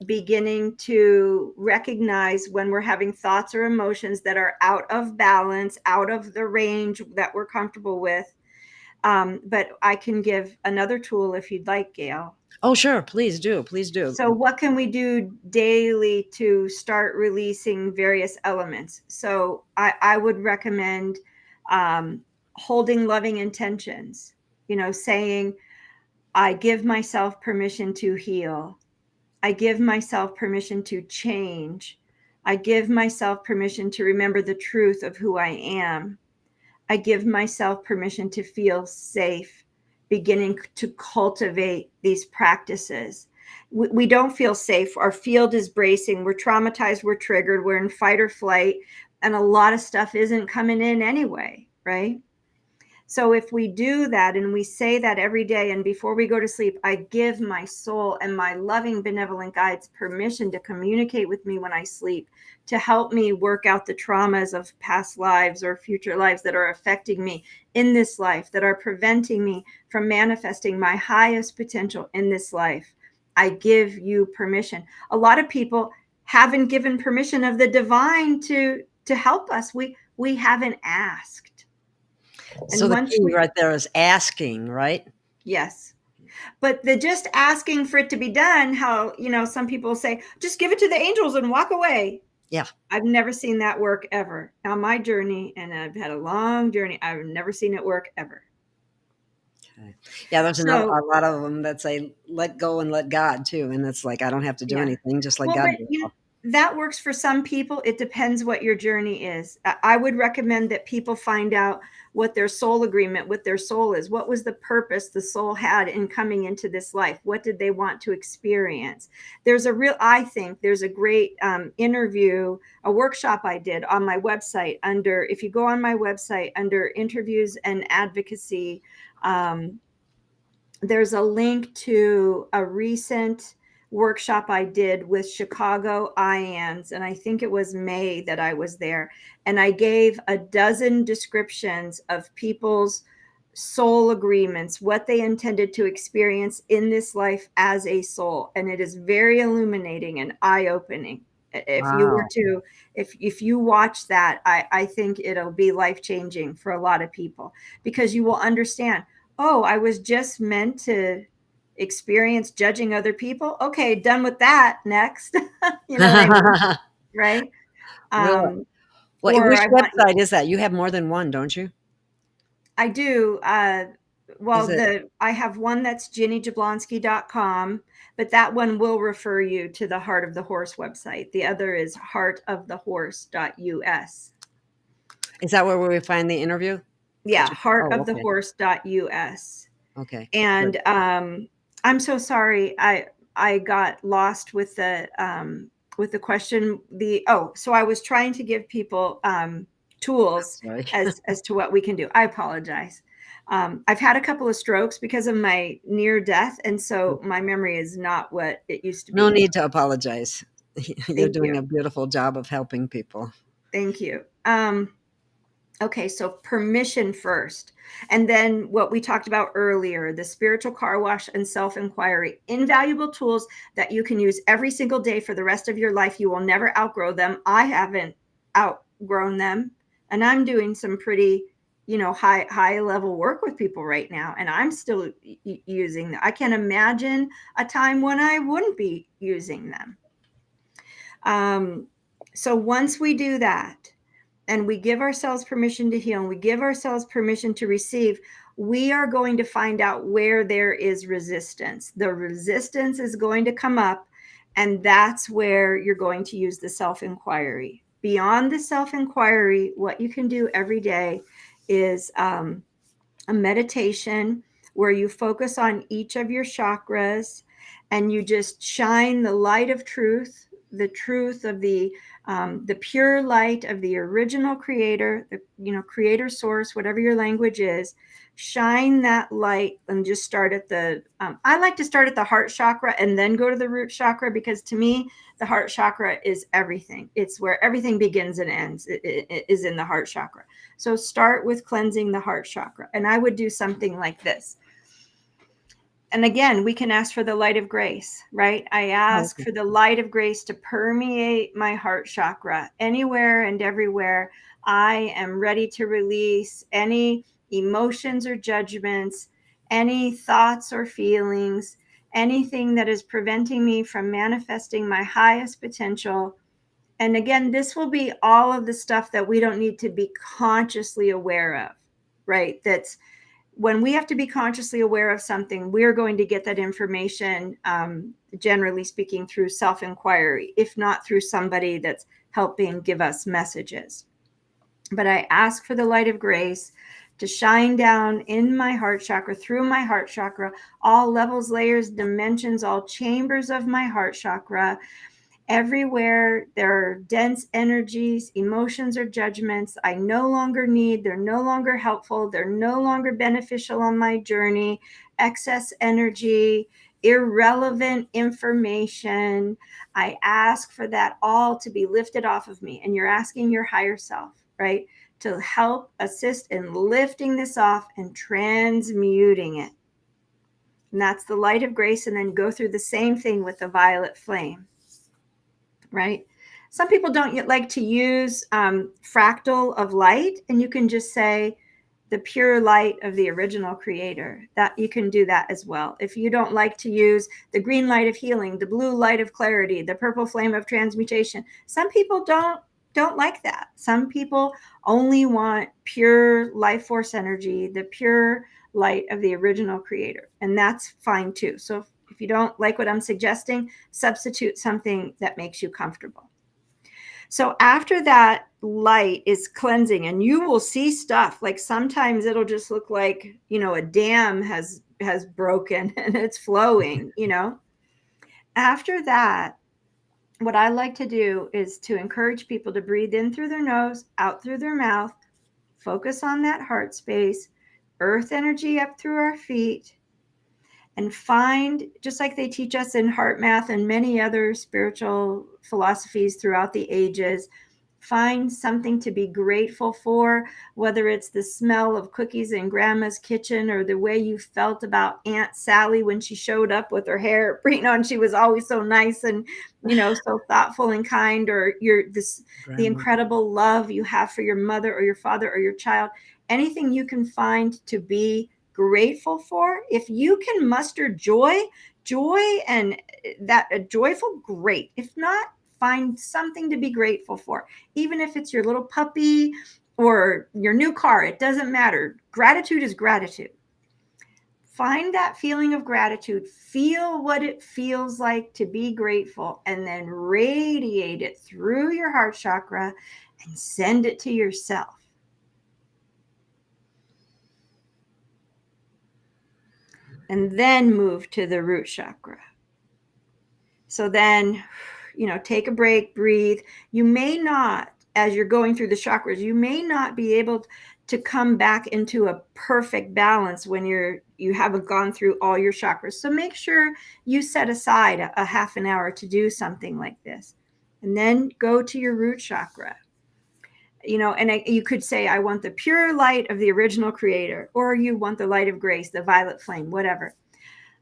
Speaker 2: beginning to recognize when we're having thoughts or emotions that are out of balance, out of the range that we're comfortable with. But I can give another tool if you'd like, Gail.
Speaker 1: Oh, sure. Please do. Please do.
Speaker 2: So what can we do daily to start releasing various elements? So I would recommend holding loving intentions, saying, I give myself permission to heal. I give myself permission to change. I give myself permission to remember the truth of who I am. I give myself permission to feel safe, beginning to cultivate these practices. We don't feel safe. Our field is bracing. We're traumatized. We're triggered. We're in fight or flight. And a lot of stuff isn't coming in anyway, right? So if we do that and we say that every day, and before we go to sleep, I give my soul and my loving benevolent guides permission to communicate with me when I sleep, to help me work out the traumas of past lives or future lives that are affecting me in this life, that are preventing me from manifesting my highest potential in this life. I give you permission. A lot of people haven't given permission of the divine to help us. We haven't asked.
Speaker 1: So the key right there is asking, right?
Speaker 2: Yes. But the just asking for it to be done, how, some people say, just give it to the angels and walk away.
Speaker 1: Yeah.
Speaker 2: I've never seen that work ever on my journey. And I've had a long journey. I've never seen it work ever.
Speaker 1: Okay. Yeah, there's a lot of them that say, let go and let God too. And it's like, I don't have to do anything, just let God do it.
Speaker 2: that works for some people. It depends what your journey is. I would recommend that people find out what their soul agreement with their soul is. What was the purpose the soul had in coming into this life? What did they want to experience? I think there's a great interview, a workshop I did on my website if you go on my website under interviews and advocacy, there's a link to a recent workshop I did with Chicago IANS, and I think it was May that I was there. And I gave a dozen descriptions of people's soul agreements, what they intended to experience in this life as a soul. And it is very illuminating and eye-opening. If you were
Speaker 1: Wow.
Speaker 2: to, if you watch that, I think it'll be life-changing for a lot of people, because you will understand, oh, I was just meant to experience judging other people. Okay, done with that. Next. You know what I mean? Right?
Speaker 1: Really? Well,
Speaker 2: Or
Speaker 1: which
Speaker 2: I want,
Speaker 1: website is that? You have more than one, don't you?
Speaker 2: I do.
Speaker 1: Is
Speaker 2: Well,
Speaker 1: it
Speaker 2: I have one that's ginnyjablonski.com, but that one will refer you to the Heart of the Horse website. The other is heartofthehorse.us.
Speaker 1: is that where we find the interview that
Speaker 2: Yeah,
Speaker 1: you Oh, okay.
Speaker 2: heartofthehorse.us.
Speaker 1: Okay. Good.
Speaker 2: And I'm so sorry. I got lost with the question. So I was trying to give people tools
Speaker 1: Sorry.
Speaker 2: as to what we can do. I apologize. I've had a couple of strokes because of my near death, and so my memory is not what it used to
Speaker 1: No
Speaker 2: be.
Speaker 1: need to apologize. You're
Speaker 2: Thank
Speaker 1: doing
Speaker 2: you.
Speaker 1: a beautiful job of helping people.
Speaker 2: Thank you. Okay, so permission first. And then what we talked about earlier, the spiritual car wash and self inquiry, invaluable tools that you can use every single day for the rest of your life. You will never outgrow them. I haven't outgrown them. And I'm doing some pretty, high level work with people right now. And I'm still using them. I can imagine a time when I wouldn't be using them. So once we do that, and we give ourselves permission to heal, and we give ourselves permission to receive, we are going to find out where there is resistance. The resistance is going to come up, and that's where you're going to use the self-inquiry. Beyond the self-inquiry, what you can do every day is a meditation where you focus on each of your chakras and you just shine the light of truth, the truth of the pure light of the original creator, the creator source, whatever your language is. Shine that light and just start at the. I like to start at the heart chakra and then go to the root chakra, because to me, the heart chakra is everything. It's where everything begins and ends. It is in the heart chakra. So start with cleansing the heart chakra, and I would do something like this. And again, we can ask for the light of grace, right? I
Speaker 1: Oh,
Speaker 2: ask
Speaker 1: okay.
Speaker 2: for the light of grace to permeate my heart chakra anywhere and everywhere. I am ready to release any emotions or judgments, any thoughts or feelings, anything that is preventing me from manifesting my highest potential. And again, this will be all of the stuff that we don't need to be consciously aware of, right? That's when we have to be consciously aware of something, we're going to get that information, generally speaking, through self-inquiry, if not through somebody that's helping give us messages. But I ask for the light of grace to shine down in my heart chakra, through my heart chakra, all levels, layers, dimensions, all chambers of my heart chakra. Everywhere there are dense energies, emotions, or judgments I no longer need, they're no longer helpful, they're no longer beneficial on my journey, excess energy, irrelevant information, I ask for that all to be lifted off of me. And you're asking your higher self, right, to help assist in lifting this off and transmuting it. And that's the light of grace. And then go through the same thing with the violet flame. Right? Some people don't yet like to use fractal of light, and you can just say the pure light of the original creator. That you can do that as well. If you don't like to use the green light of healing, the blue light of clarity, the purple flame of transmutation, some people don't like that. Some people only want pure life force energy, the pure light of the original creator, and that's fine too. So if you don't like what I'm suggesting, substitute something that makes you comfortable. So after that light is cleansing, and you will see stuff like sometimes it'll just look like, a dam has broken and it's flowing, After that, what I like to do is to encourage people to breathe in through their nose, out through their mouth, focus on that heart space, earth energy up through our feet, and find, just like they teach us in heart math and many other spiritual philosophies throughout the ages, find something to be grateful for, whether it's the smell of cookies in grandma's kitchen or the way you felt about Aunt Sally when she showed up with her hair, and she was always so nice and, so thoughtful and kind, or the incredible love you have for your mother or your father or your child. Anything you can find to be grateful for. If you can muster joy and that a joyful, great. If not, find something to be grateful for. Even if it's your little puppy or your new car, it doesn't matter. Gratitude is gratitude. Find that feeling of gratitude, feel what it feels like to be grateful, and then radiate it through your heart chakra and send it to yourself. And then move to the root chakra. So then, take a break, breathe. You may not, as you're going through the chakras, you may not be able to come back into a perfect balance when you haven't gone through all your chakras. So make sure you set aside a half an hour to do something like this. And then go to your root chakra. And you could say, I want the pure light of the original creator, or you want the light of grace, the violet flame, whatever.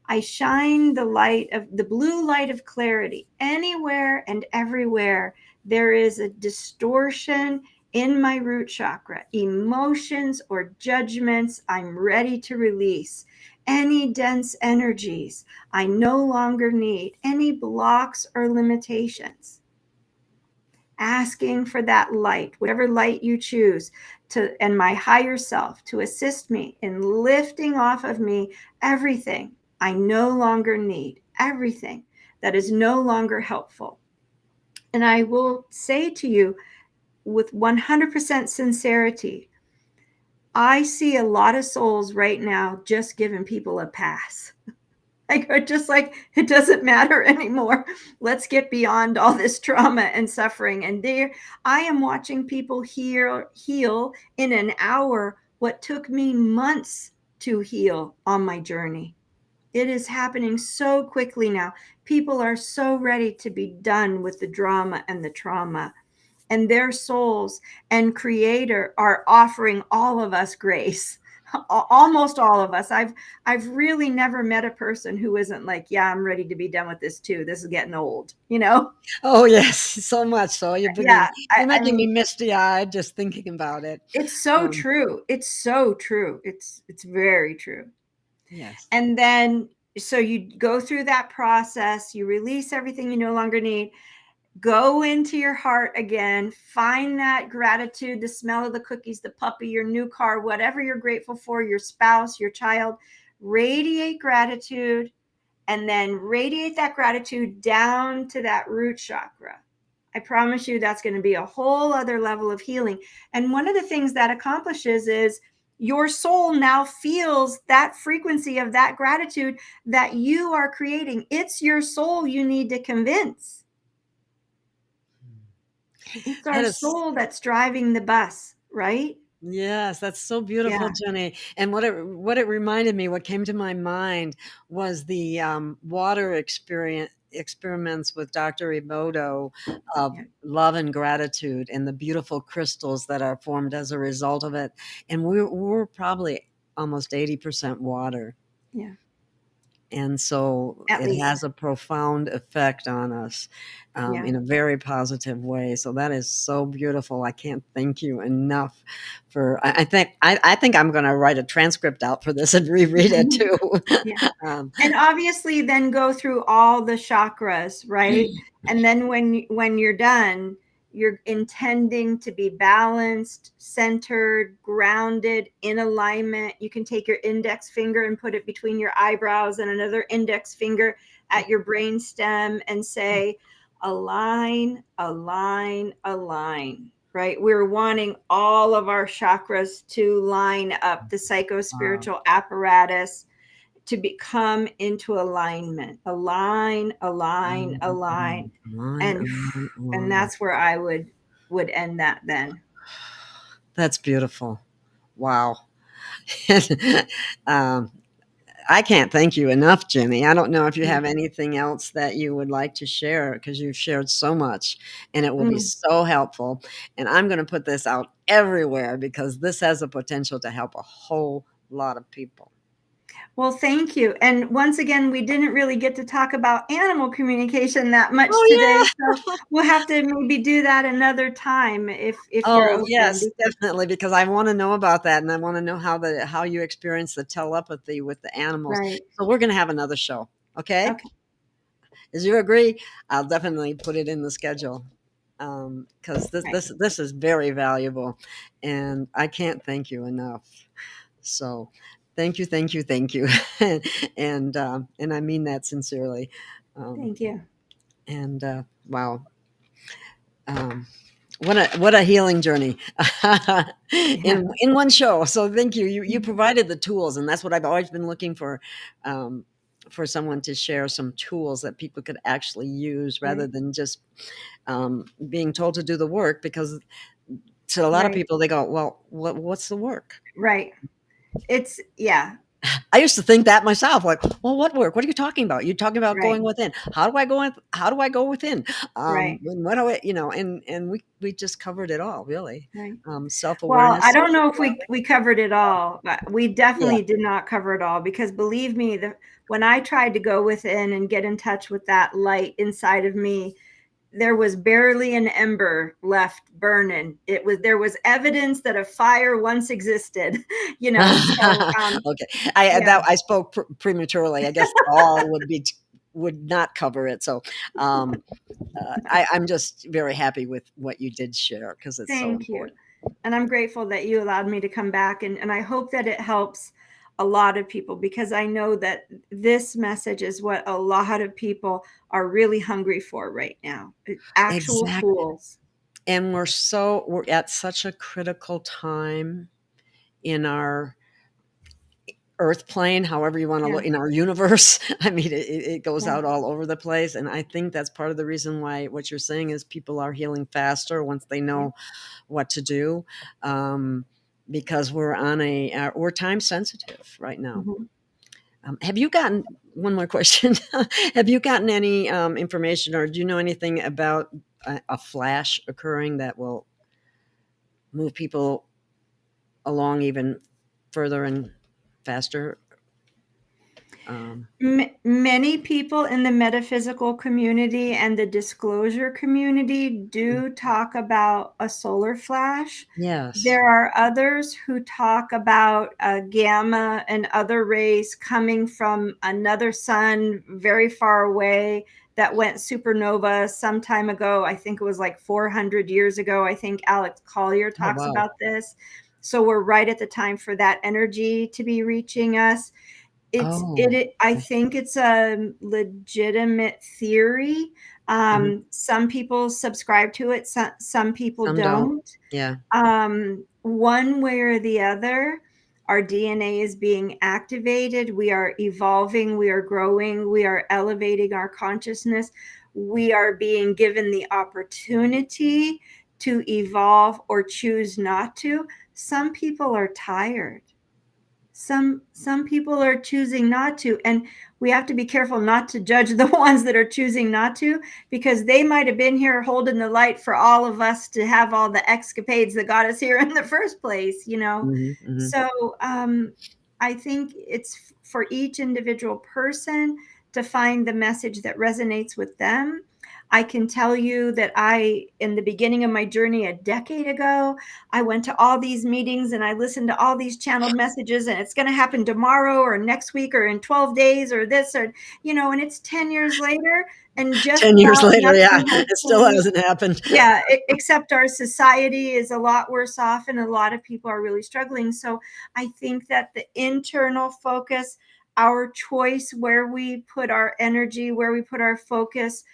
Speaker 2: I shine the blue light of clarity anywhere and everywhere there is a distortion in my root chakra, emotions or judgments I'm ready to release, any dense energies I no longer need, any blocks or limitations. Asking for that light, whatever light you choose, and my higher self to assist me in lifting off of me everything I no longer need, everything that is no longer helpful. And I will say to you with 100% sincerity, I see a lot of souls right now just giving people a pass. Just like, it doesn't matter anymore. Let's get beyond all this trauma and suffering. And I am watching people heal in an hour what took me months to heal on my journey. It is happening so quickly now. People are so ready to be done with the drama and the trauma. And their souls and creator are offering all of us grace. Almost all of us. I've really never met a person who isn't like, yeah, I'm ready to be done with this too. This is getting old,
Speaker 3: Oh yes, so much so.
Speaker 2: Yeah,
Speaker 3: You're
Speaker 2: I
Speaker 3: making me
Speaker 2: mean,
Speaker 3: misty-eyed just thinking about it.
Speaker 2: it's so
Speaker 3: Um,
Speaker 2: true. It's so true. It's very true.
Speaker 3: yes.
Speaker 2: And then so you go through that process, you release everything you no longer need. Go into your heart again, find that gratitude, the smell of the cookies, the puppy, your new car, whatever you're grateful for, your spouse, your child. Radiate gratitude, and then radiate that gratitude down to that root chakra. I promise you that's going to be a whole other level of healing. And one of the things that accomplishes is your soul now feels that frequency of that gratitude that you are creating. It's your soul you need to convince. It's
Speaker 3: That
Speaker 2: our
Speaker 3: is
Speaker 2: soul that's driving the bus, right?
Speaker 3: Yes, that's so beautiful,
Speaker 2: Yeah.
Speaker 3: Jenny. And what it reminded me, what came to my mind was the water experiments with Dr. Emoto of
Speaker 2: Yeah.
Speaker 3: love and gratitude and the beautiful crystals that are formed as a result of it. And we're probably almost 80% water.
Speaker 2: Yeah.
Speaker 3: And so
Speaker 2: At
Speaker 3: it
Speaker 2: least.
Speaker 3: has a profound effect on us
Speaker 2: Yeah.
Speaker 3: in a very positive way. So that is so beautiful. I can't thank you enough for. I think I'm going to write a transcript out for this and reread it too.
Speaker 2: Yeah.
Speaker 3: um,
Speaker 2: And obviously then go through all the chakras, right? And then when you're done, you're intending to be balanced, centered, grounded, in alignment. You can take your index finger and put it between your eyebrows and another index finger at your brain stem and say, align, align, align, right? We're wanting all of our chakras to line up, the psycho-spiritual apparatus to become into alignment. Align, align, align. And that's where I would end that then.
Speaker 3: That's beautiful. Wow. um, I can't thank you enough, Ginny. I don't know if you have anything else that you would like to share, because you've shared so much and it will be so helpful. And I'm going to put this out everywhere because this has the potential to help a whole lot of people.
Speaker 2: Well, thank you. And once again, we didn't really get to talk about animal communication that much today.
Speaker 3: Yeah.
Speaker 2: So we'll have to maybe do that another time if you're open.
Speaker 3: Yes, definitely, because I want to know about that, and I want to know how you experience the telepathy with the animals.
Speaker 2: Right.
Speaker 3: So we're going to have another show. Okay.
Speaker 2: Okay.
Speaker 3: As you agree, I'll definitely put it in the schedule, because this is very valuable, and I can't thank you enough. So, thank you, thank you, thank you, and I mean that sincerely.
Speaker 2: Thank you.
Speaker 3: And wow, what a healing journey in one show. So thank you. You provided the tools, and that's what I've always been looking for someone to share some tools that people could actually use rather than just being told to do the work, because to a lot of people, they go, well, what's the work?
Speaker 2: Right. It's,
Speaker 3: I used to think that myself, like, well, what work? What are you talking about? You're talking about
Speaker 2: Right.
Speaker 3: going within. How do I go in? How do I go within?
Speaker 2: Right.
Speaker 3: And what do I, and we just covered it all, really.
Speaker 2: Right. Well,
Speaker 3: Self-awareness.
Speaker 2: I don't know if we covered it all, but we definitely did not cover it all, because believe me, when I tried to go within and get in touch with that light inside of me, there was barely an ember left burning. There was evidence that a fire once existed, So,
Speaker 3: Okay, I spoke prematurely. I guess all would not cover it. So, I'm just very happy with what you did share, because it's so important.
Speaker 2: And I'm grateful that you allowed me to come back, and I hope that it helps a lot of people, because I know that this message is what a lot of people are really hungry for right now. Actual tools.
Speaker 3: And we're at such a critical time in our earth plane, however you want to look, in our universe. I mean, it goes out all over the place. And I think that's part of the reason why what you're saying is people are healing faster once they know what to do. Because we're time sensitive right now. Have you gotten one more question? Have you gotten any information, or do you know anything about a flash occurring that will move people along even further and faster?
Speaker 2: Many people in the metaphysical community and the disclosure community do talk about a solar flash.
Speaker 3: Yes.
Speaker 2: There are others who talk about gamma and other rays coming from another sun very far away that went supernova some time ago. I think it was like 400 years ago. I think Alex Collier talks about this. So we're right at the time for that energy to be reaching us. I think it's a legitimate theory. Some people subscribe to it. Some people don't.
Speaker 3: Yeah.
Speaker 2: One way or the other, our DNA is being activated. We are evolving. We are growing. We are elevating our consciousness. We are being given the opportunity to evolve or choose not to. Some people are tired. Some people are choosing not to, and we have to be careful not to judge the ones that are choosing not to, because they might have been here holding the light for all of us to have all the escapades that got us here in the first place, So I think it's for each individual person to find the message that resonates with them. I can tell you that in the beginning of my journey a decade ago, I went to all these meetings and I listened to all these channeled messages, and it's going to happen tomorrow or next week or in 12 days or this, or, and it's 10 years later. And just
Speaker 3: 10 years later, it still hasn't happened.
Speaker 2: Except our society is a lot worse off and a lot of people are really struggling. So I think that the internal focus, our choice, where we put our energy, where we put our focus,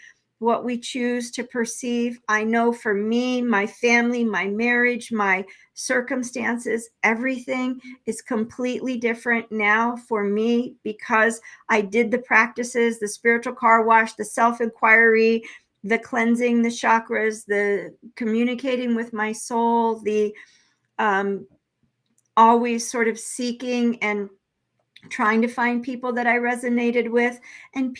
Speaker 2: what we choose to perceive. I know for me, my family, my marriage, my circumstances, everything is completely different now for me because I did the practices, the spiritual car wash, the self-inquiry, the cleansing, the chakras, the communicating with my soul, the always sort of seeking and trying to find people that I resonated with. And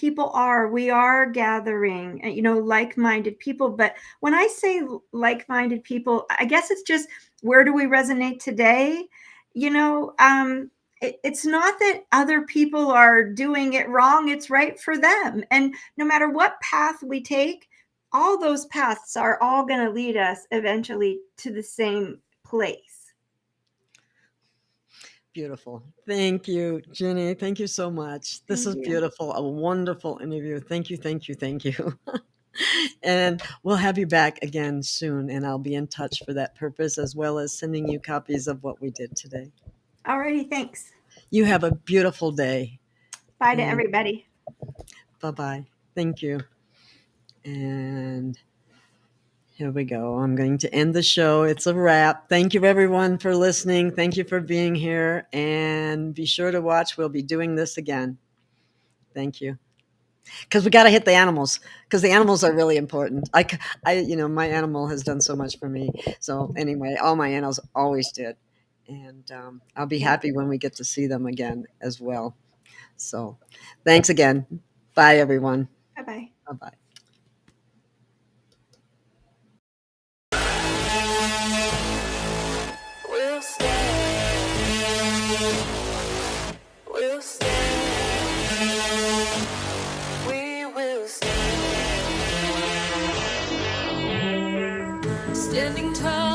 Speaker 2: we are gathering, like-minded people. But when I say like-minded people, I guess it's just, where do we resonate today? It's not that other people are doing it wrong. It's right for them. And no matter what path we take, all those paths are all going to lead us eventually to the same place.
Speaker 3: Beautiful. Thank you, Ginny. Thank you so much. This is beautiful. A wonderful interview. Thank you, thank you, thank you. And we'll have you back again soon, and I'll be in touch for that purpose, as well as sending you copies of what we did today.
Speaker 2: Alrighty, thanks.
Speaker 3: You have a beautiful day.
Speaker 2: Bye to everybody.
Speaker 3: Bye-bye. Thank you. And here we go. I'm going to end the show. It's a wrap. Thank you, everyone, for listening. Thank you for being here. And be sure to watch. We'll be doing this again. Thank you. Because we got to hit the animals, because the animals are really important. My animal has done so much for me. So anyway, all my animals always did. And I'll be happy when we get to see them again as well. So thanks again. Bye, everyone.
Speaker 2: Bye-bye.
Speaker 3: Bye-bye.
Speaker 4: We'll stand. We'll stand. We will stand. Standing tall.